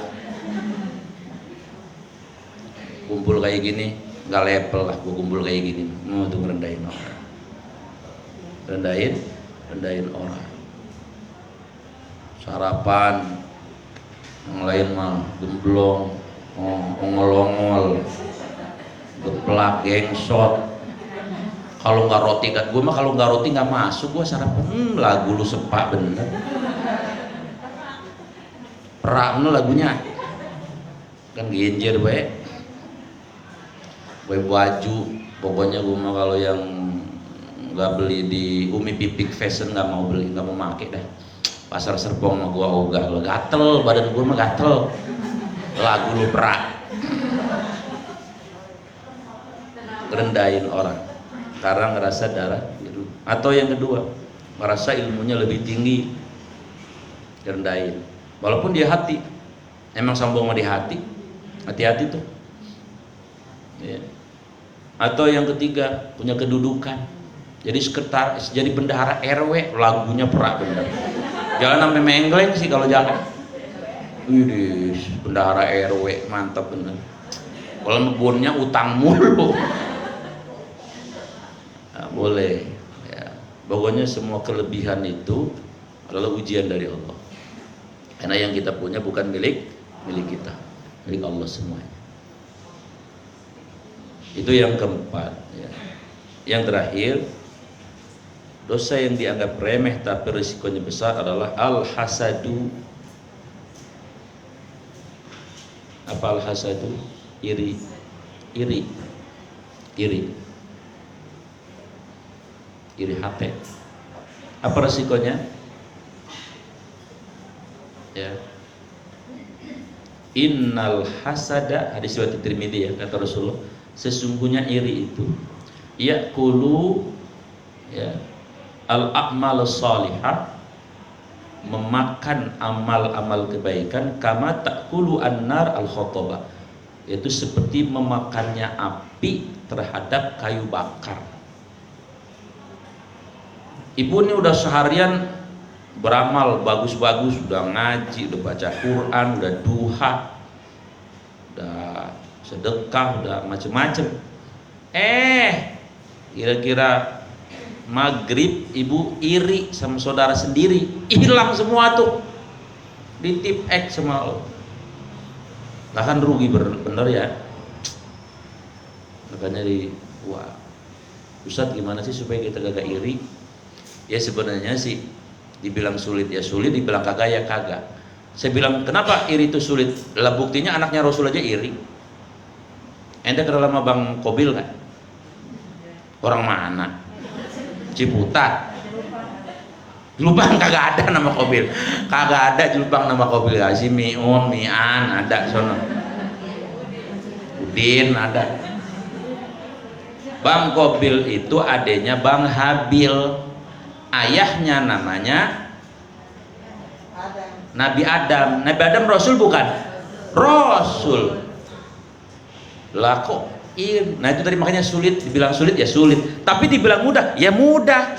Kumpul kayak gini nggak level lah, gua kumpul kayak gini mau tuh ngerendahin orang, rendahin orang. Sarapan yang lain mah gemblong, ongol-ongol, geplak, gengsot. Kalau nggak roti kan gue mah, kalau nggak roti nggak masuk gue sarapan. Lagu lu sepak bener, perak nu lagunya kan genjer baik baju. Pokoknya gue mah kalau yang nggak beli di Umi Pipik Fashion nggak mau beli, nggak mau make dah. Pasar Serpong mah gua ogah, lo gatel badan gua mah gatel. Lagu lu perak, rendahin orang karena ngerasa darah biru. Atau yang kedua, merasa ilmunya lebih tinggi, rendahin. Walaupun dia hati, emang sombong mah di hati, hati-hati tuh. Ya. Atau yang ketiga, punya kedudukan. Jadi sekretaris, jadi bendahara RW, lagunya perak bener. Jangan sampai mengleng sih kalau jalan. Widih, bendahara RW mantap bener. Kalau ngebunnya utang mulu. Nah, boleh. Ya. Pokoknya semua kelebihan itu adalah ujian dari Allah. Karena yang kita punya bukan milik kita, milik Allah semuanya. Itu yang keempat. Ya. Yang terakhir, dosa yang dianggap remeh tapi risikonya besar adalah al-hasadu. Apa al-hasadu? Iri. Iri hati. Apa risikonya? Ya. Innal hasada, hadis riwayat Tirmidzi ya, kata Rasulullah, sesungguhnya iri itu ya'kulu ya al-a'mal salihah, memakan amal-amal kebaikan, kama ta'kulu an-nar al-khatabah, yaitu seperti memakannya api terhadap kayu bakar. Ibu ini udah seharian beramal bagus-bagus, udah ngaji, udah baca Quran, udah duha, udah sedekah, udah macem-macem. Kira-kira maghrib ibu iri sama saudara sendiri, hilang semua tuh, ditip X sama Allah. Lah kan rugi bener ya. Makanya wah Ustadz gimana sih supaya kita gak iri? Ya sebenarnya sih dibilang sulit ya sulit, dibilang kagak ya kagak. Saya bilang kenapa iri itu sulit? Lah buktinya anaknya Rasul aja iri. Ente kenal sama Bang Kobil kan? Orang mana? Ciputat. Jelupang kagak ada nama Kobil. Kagak ada jelupang nama Kobil. Si Miun, Mian ada sono. Udin ada. Bang Kobil itu adanya Bang Habil. Ayahnya namanya Nabi Adam. Nabi Adam Rasul bukan? Rasul. Lah kok nah itu tadi makanya sulit. Dibilang sulit ya sulit. Tapi dibilang mudah ya mudah.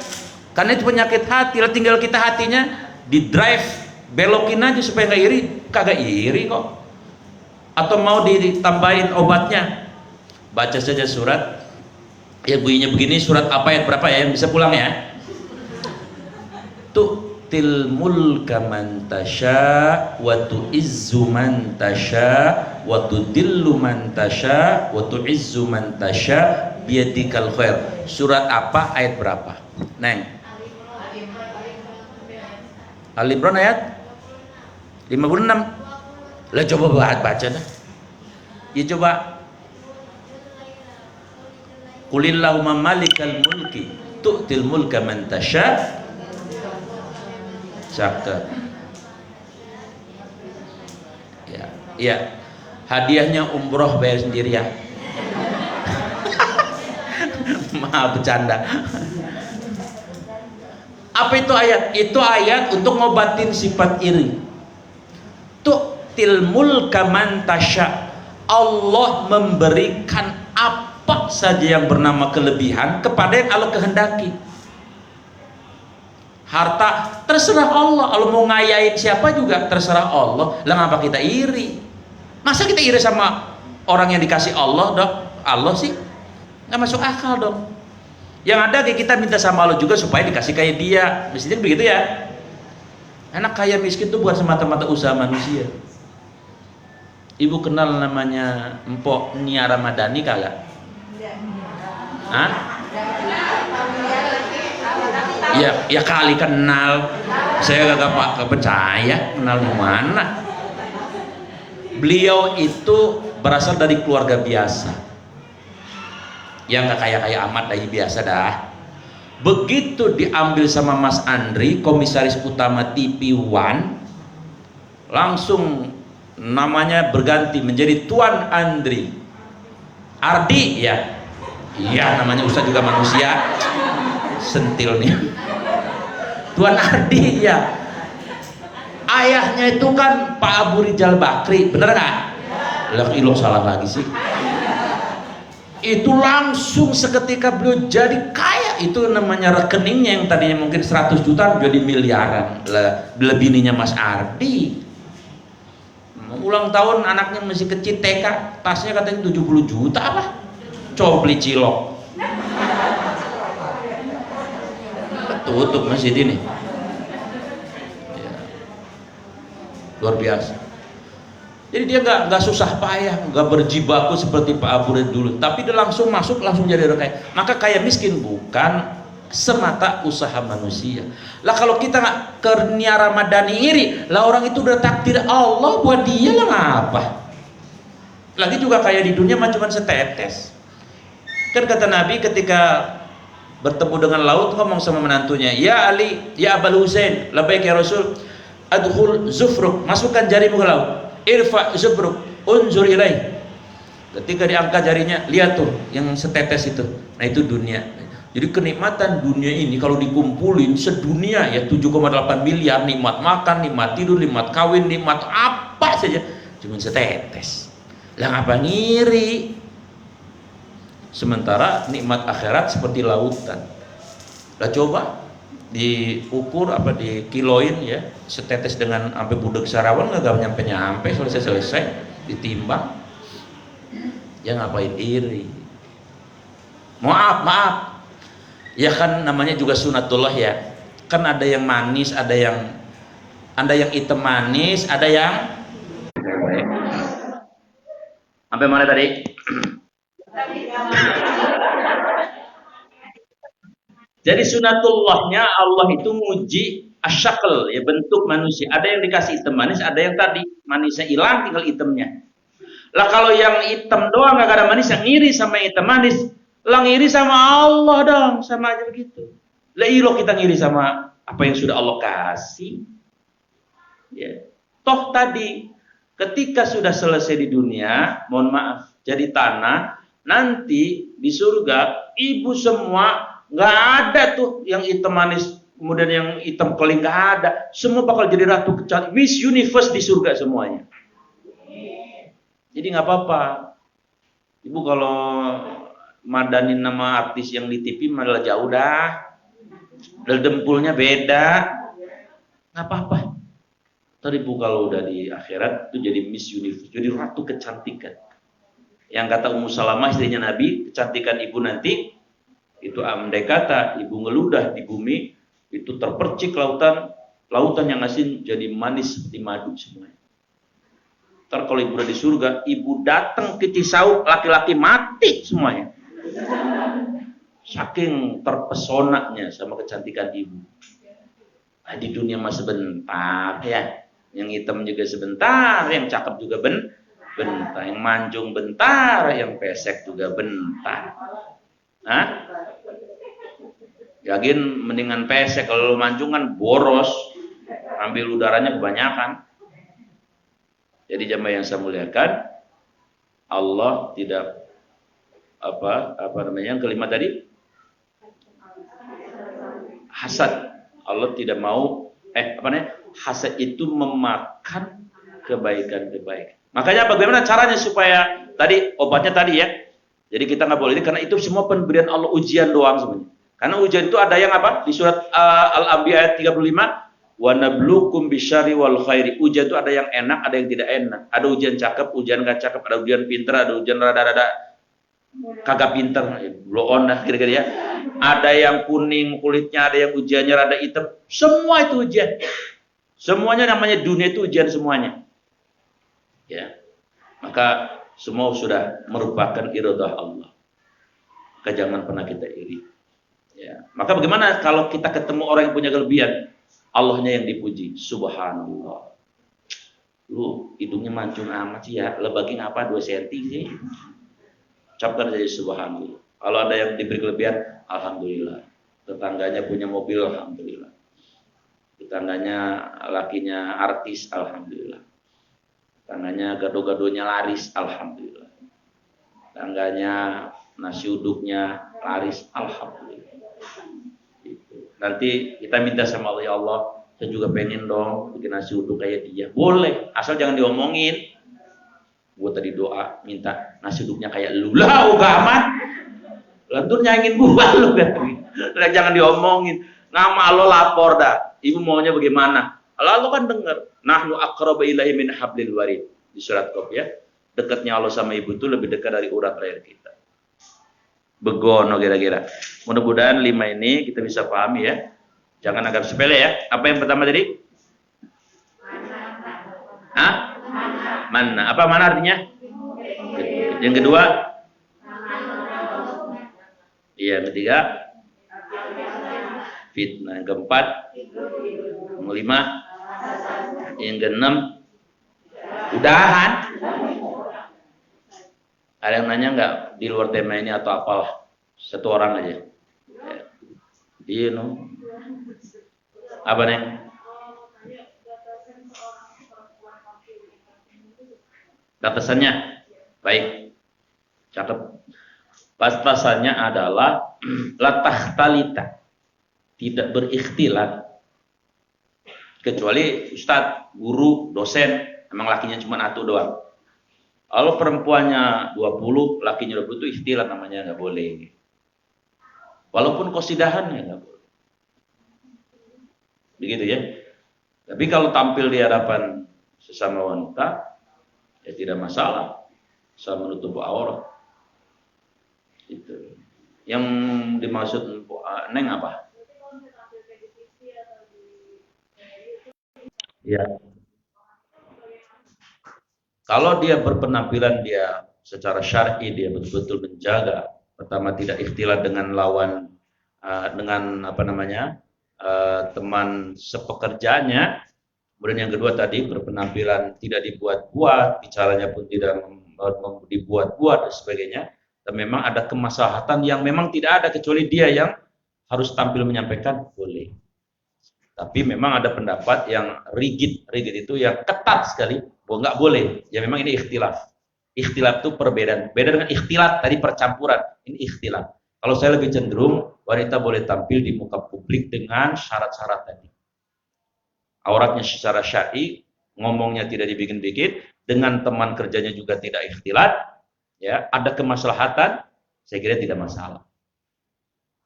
Karena itu penyakit hati, tinggal kita hatinya di drive, belokin aja supaya nggak iri, kagak iri kok. Atau mau ditambahin obatnya, baca saja surat, ya bunyinya begini, surat apa ayat berapa ya, yang bisa pulang ya. Tu'til mulka man tasya, wa tu'izzu man tasya, wa tudillu man tasya, wa tu'izzu man tasya, biyadikal khair. Surat apa ayat berapa? Neng. Al Imran ayat 56. Lah coba baca dah. Ya coba. Qulillahumma malikal mulki tu'til mulka man tasya. Cakep. Ya, ya. Hadiahnya umroh bayar sendiri ya. Maaf bercanda. Apa itu ayat? Itu ayat untuk ngobatin sifat iri. Tu'til mulka man tasya. Allah memberikan apa saja yang bernama kelebihan kepada yang Allah kehendaki. Harta terserah Allah. Allah mau ngayain siapa juga terserah Allah. Lah ngapa kita iri? Masa kita iri sama orang yang dikasih Allah, dok? Allah sih nggak masuk akal dong. Yang ada kayak kita minta sama Allah juga supaya dikasih kayak dia. Mestinya begitu ya. Anak kaya miskin itu bukan semata-mata usaha manusia. Ibu kenal namanya Mpok Nia Ramadhani kagak? Hah? Ya kali kenal. Saya kagak percaya kenal di mana. Beliau itu berasal dari keluarga biasa. Yang gak kaya-kaya amat, dari biasa dah. Begitu diambil sama Mas Andri, komisaris utama TV One, langsung namanya berganti menjadi Tuan Andri. Ardi ya. Iya namanya Ustaz juga manusia. Sentil nih. Tuan Ardi ya. Ayahnya itu kan Pak Abu Rizal Bakri, bener gak? Lah ilo salah lagi sih. Itu langsung seketika beliau jadi kaya. Itu namanya rekeningnya yang tadinya mungkin 100 juta jadi miliaran. Lebihnya Mas Ardi ulang tahun anaknya masih kecil TK, tasnya katanya 70 juta apa? Coba beli cilok tutup masjid ini ya. Luar biasa. Jadi dia nggak susah payah, nggak berjibaku seperti Pak Abu dulu, tapi dia langsung masuk, langsung jadi orang kaya. Maka kaya miskin bukan semata usaha manusia. Lah kalau kita nggak ke Nia Ramadhani iri, lah orang itu udah takdir Allah buat dia lah ngapa? Lagi juga kaya di dunia mah cuma setetes. Kan kata Nabi ketika bertemu dengan laut ngomong sama menantunya, ya Ali, ya Abul Husain, labbaik ya Rasul, adkhul zufruk, masukkan jarimu ke laut. Irfa zubruk unzur ilaih. Ketika diangkat jarinya, lihat tuh yang setetes itu. Nah itu dunia. Jadi kenikmatan dunia ini kalau dikumpulin sedunia ya 7,8 miliar, nikmat makan, nikmat tidur, nikmat kawin, nikmat apa saja cuma setetes. Lah ngapa ngiri? Sementara nikmat akhirat seperti lautan. Lah coba diukur apa dikiloin ya, setetes dengan sampai budek Sarawan nggak nyampe selesai ditimbang. Ya ngapain iri? Maaf ya kan namanya juga sunatullah ya, kan ada yang manis, ada yang hitam manis, ada yang sampai mana tadi? Jadi sunatullahnya Allah itu muji asyakal ya, bentuk manusia. Ada yang dikasih hitam manis, ada yang tadi manisnya hilang tinggal hitamnya. Lah kalau yang hitam doang gak ada manis, yang ngiri sama yang hitam manis, lah ngiri sama Allah dong, sama aja begitu. Lah ilo kita ngiri sama apa yang sudah Allah kasih. Ya. Toh tadi ketika sudah selesai di dunia, mohon maaf, jadi tanah, nanti di surga ibu semua nggak ada tuh yang hitam manis, kemudian yang hitam keling nggak ada, semua bakal jadi ratu kecantik, Miss Universe di surga semuanya. Jadi nggak apa-apa, ibu kalau madanin nama artis yang di TV malah jauh dah, dempulnya beda, nggak apa-apa. Tadi ibu kalau udah di akhirat itu jadi Miss Universe, jadi ratu kecantikan. Yang kata Ummu Salamah istrinya Nabi, kecantikan ibu nanti itu andai kata ibu ngeludah di bumi, itu terpercik lautan yang asin jadi manis seperti madu semuanya. Ntar kalau ibu udah di surga, ibu datang ke Cisauk, laki-laki mati semuanya. Saking terpesonanya sama kecantikan ibu. Nah, di dunia mah sebentar ya. Yang hitam juga sebentar, yang cakep juga bentar, yang mancung bentar, yang pesek juga bentar. Hah? Yakin mendingan pesek, kalau mancung kan boros, ambil udaranya kebanyakan. Jadi jamaah yang saya muliakan, Allah tidak apa namanya yang kelima tadi, hasad. Allah tidak mau hasad itu memakan kebaikan-kebaikan. Makanya bagaimana caranya supaya tadi obatnya tadi ya. Jadi kita nggak boleh ini karena itu semua pemberian Allah, ujian doang sebenarnya. Karena ujian itu ada yang apa? Di surat Al-Anbiya ayat 35, wa nabluukum bisyarri wal khairi. Ujian itu ada yang enak, ada yang tidak enak. Ada ujian cakep, ujian nggak cakep, ada ujian pinter, ada ujian rada-rada kagak pinter, blow on dah kira-kira ya. Ada yang kuning kulitnya, ada yang ujiannya rada hitam. Semua itu ujian. Semuanya namanya dunia itu ujian semuanya. Ya. Maka semua sudah merupakan iradah Allah. Maka jangan pernah kita iri. Ya. Maka bagaimana kalau kita ketemu orang yang punya kelebihan? Allahnya yang dipuji. Subhanallah. Lu hidungnya mancung amat sih ya. Lebagi ngapa 2 cm sih? Ucapkan saja subhanallah. Kalau ada yang diberi kelebihan, alhamdulillah. Tetangganya punya mobil, alhamdulillah. Tetangganya lakinya artis, alhamdulillah. Tetangganya gado-gadonya laris, alhamdulillah. Tetangganya nasi uduknya laris, alhamdulillah. Gitu. Nanti kita minta sama Allah, ya Allah, saya juga pengen dong bikin nasi uduk kayak dia. Boleh, asal jangan diomongin. Gue tadi doa minta nasi uduknya kayak lu lah, amat. Lantur nyanyiin buah lu kan. Jangan diomongin. Nama Allah lapor dah. Ibu maunya bagaimana? Allah kan dengar. Nahnu aqrabu ilaihi min hablil warid di surat Qaf ya. Dekatnya Allah sama ibu itu lebih dekat dari urat leher kita. Begono kira-kira. Mudah-mudahan 5 ini kita bisa pahami ya. Jangan anggap sepele ya. Apa yang pertama tadi? Hah? Mana? Apa mana artinya? Yang kedua? Iya, yang ketiga? Fitnah. Yang keempat? Yang kelima? Yang keenam? Udahan. Ada yang nanya nggak di luar tema ini atau apalah? Satu orang aja. Iya, no. Apa nih? Batasannya, baik, cakep. Batasannya adalah latahtalita, tidak berikhtilat. Kecuali ustadz, guru, dosen, emang lakinya cuma 1 doang. Kalau perempuannya 20, lakinya 20 itu ikhtilat namanya, nggak boleh. Walaupun qasidahannya nggak boleh. Begitu ya. Tapi kalau tampil di hadapan sesama wanita, ya tidak masalah, bisa menutup aurat. Itu. Yang dimaksud Neng apa? Ya. Kalau dia berpenampilan dia secara syar'i, dia betul-betul menjaga. Pertama tidak ikhtilat dengan lawan, dengan teman sepekerjanya. Kemudian yang kedua tadi berpenampilan tidak dibuat-buat, bicaranya pun tidak dibuat-buat dan sebagainya. Dan memang ada kemaslahatan yang memang tidak ada kecuali dia yang harus tampil menyampaikan, boleh. Tapi memang ada pendapat yang rigid itu yang ketat sekali, bahwa nggak boleh. Ya memang ini ikhtilaf. Ikhtilaf itu perbedaan. Beda dengan ikhtilat tadi percampuran. Ini ikhtilaf. Kalau saya lebih cenderung wanita boleh tampil di muka publik dengan syarat-syarat tadi. Auratnya secara syar'i, ngomongnya tidak dibikin-bikin, dengan teman kerjanya juga tidak ikhtilat, ya, ada kemaslahatan, saya kira tidak masalah.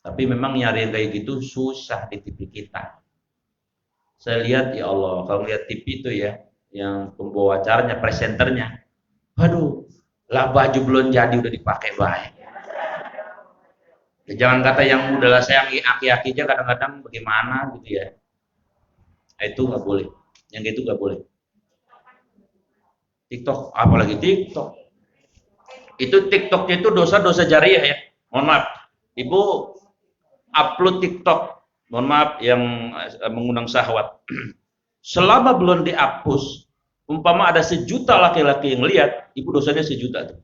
Tapi memang nyari yang kayak gitu susah di TV kita. Saya lihat, ya Allah, kalau lihat TV itu ya, yang pembawa acaranya, presenternya, waduh, lah baju belum jadi udah dipakai baik. Ya, jangan kata yang udahlah saya aki-aki aja kadang-kadang bagaimana gitu ya. Nah, itu nggak boleh. Yang itu nggak boleh. TikTok, apalagi TikTok. Itu TikToknya itu dosa-dosa jariah ya. Mohon maaf, Ibu upload TikTok, mohon maaf yang mengundang syahwat. Selama belum dihapus, umpama ada 1 juta laki-laki yang lihat, Ibu dosanya 1 juta tuh.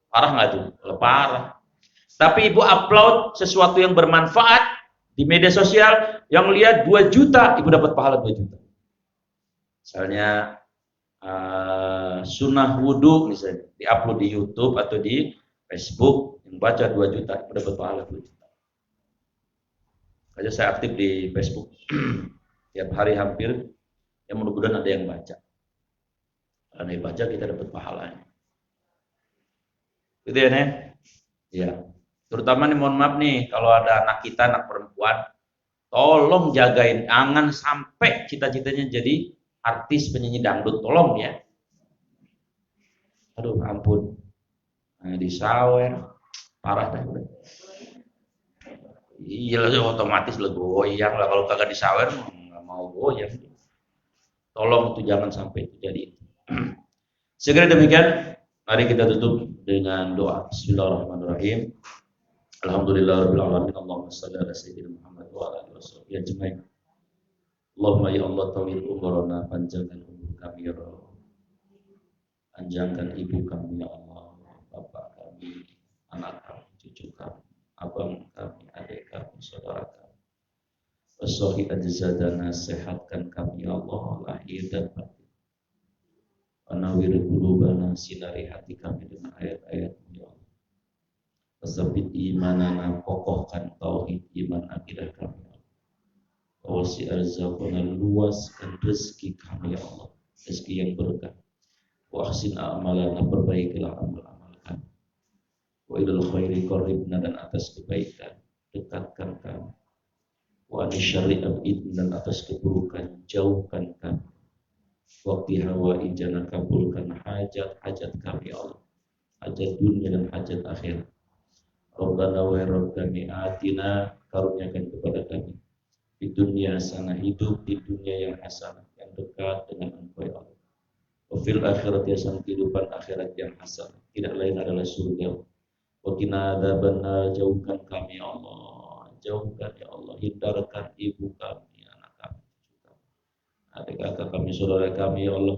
Parah nggak tuh? Parah. Tapi Ibu upload sesuatu yang bermanfaat di media sosial, yang lihat 2 juta, Ibu dapat pahala 2 juta. Misalnya sunnah wudhu misalnya, diupload di YouTube atau di Facebook, yang baca 2 juta, Ibu dapat pahala 2 juta. Aja saya aktif di Facebook tiap hari hampir, yang mudah-mudahan ada yang baca. Karena yang baca kita dapat pahalanya. Gitu ya, Nen? Ya. Terutama nih, mohon maaf nih, kalau ada anak kita, anak perempuan, tolong jagain, jangan sampai cita-citanya jadi artis penyanyi dangdut, tolong ya. Aduh, ampun. Nah, disawer, parah dah. Iya lah, otomatis lah goyang lah, kalau kagak disawer nggak mau goyang. Tolong itu jangan sampai terjadi. Segera demikian, mari kita tutup dengan doa. Bismillahirrahmanirrahim. Alhamdulillahirabbil alamin. Allahumma shalli ala sayyidina Muhammad wa ala alihi washabihi ajmain. Allahumma ya Allah tawil umurana, panjangkan umur kami ya Allah. Panjangkan ibu kami ya Allah, bapak kami, anak kami, cucu kami, abang kami, adik kami, saudara kami. Wasohi ajzadana, sehatkan kami ya Allah, lahir dan batin. Wanawir qulubana, sinari hati kami dengan ayat-ayat-Mu ya Allah. Wasabit imanana, kokohkan tauhid iman akidah kami ya Allah. Wasi arzaqana, luaskan rezeki kami ya Allah, rezeki yang berkah. Wa ahsin a'malana, perbaikilah amal-amal kami. Wa ilal khairi qarribna, dan atas kebaikan dekatkan kami. Wa anisyarri abidna, dan atas keburukan jauhkan kami. Wa hawa ijana, kabulkan hajat-hajat kami ya Allah, hajat dunia dan hajat akhirat. Rabbana wa rabbani atina, karuniakan kepada kami di dunia hasanah, hidup di dunia yang hasanah, yang dekat dengan Engkau ya Allah. Wa fil akhirati hasanah, kehidupan akhirat yang hasanah, tidak lain adalah surga. Wa qina adzabannar, jauhkan kami ya Allah, jauhkan ya Allah, hindarkan ibu kami, anak kami, cucu kami, adik kakak kami, saudara kami ya Allah,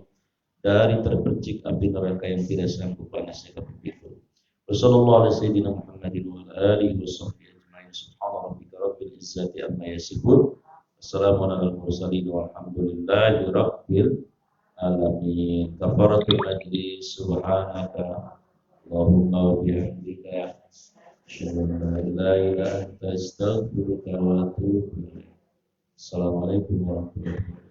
dari terpercik api neraka yang tidak sanggup panasnya kami pikul. Wassallallahu ala sayyidina Muhammadin wa ala alihi washabbihi ajmain. Subhana rabbika rabbil izzati amma yasifun. Wassalamu ala mursalin walhamdulillahi rabbil alamin. Kafaratul majlis. Subhanaka Allahumma wa bihamdika, asyhadu an la ilaha illa anta, astaghfiruka wa atubu ilaik. Assalamualaikum warahmatullahi wabarakatuh.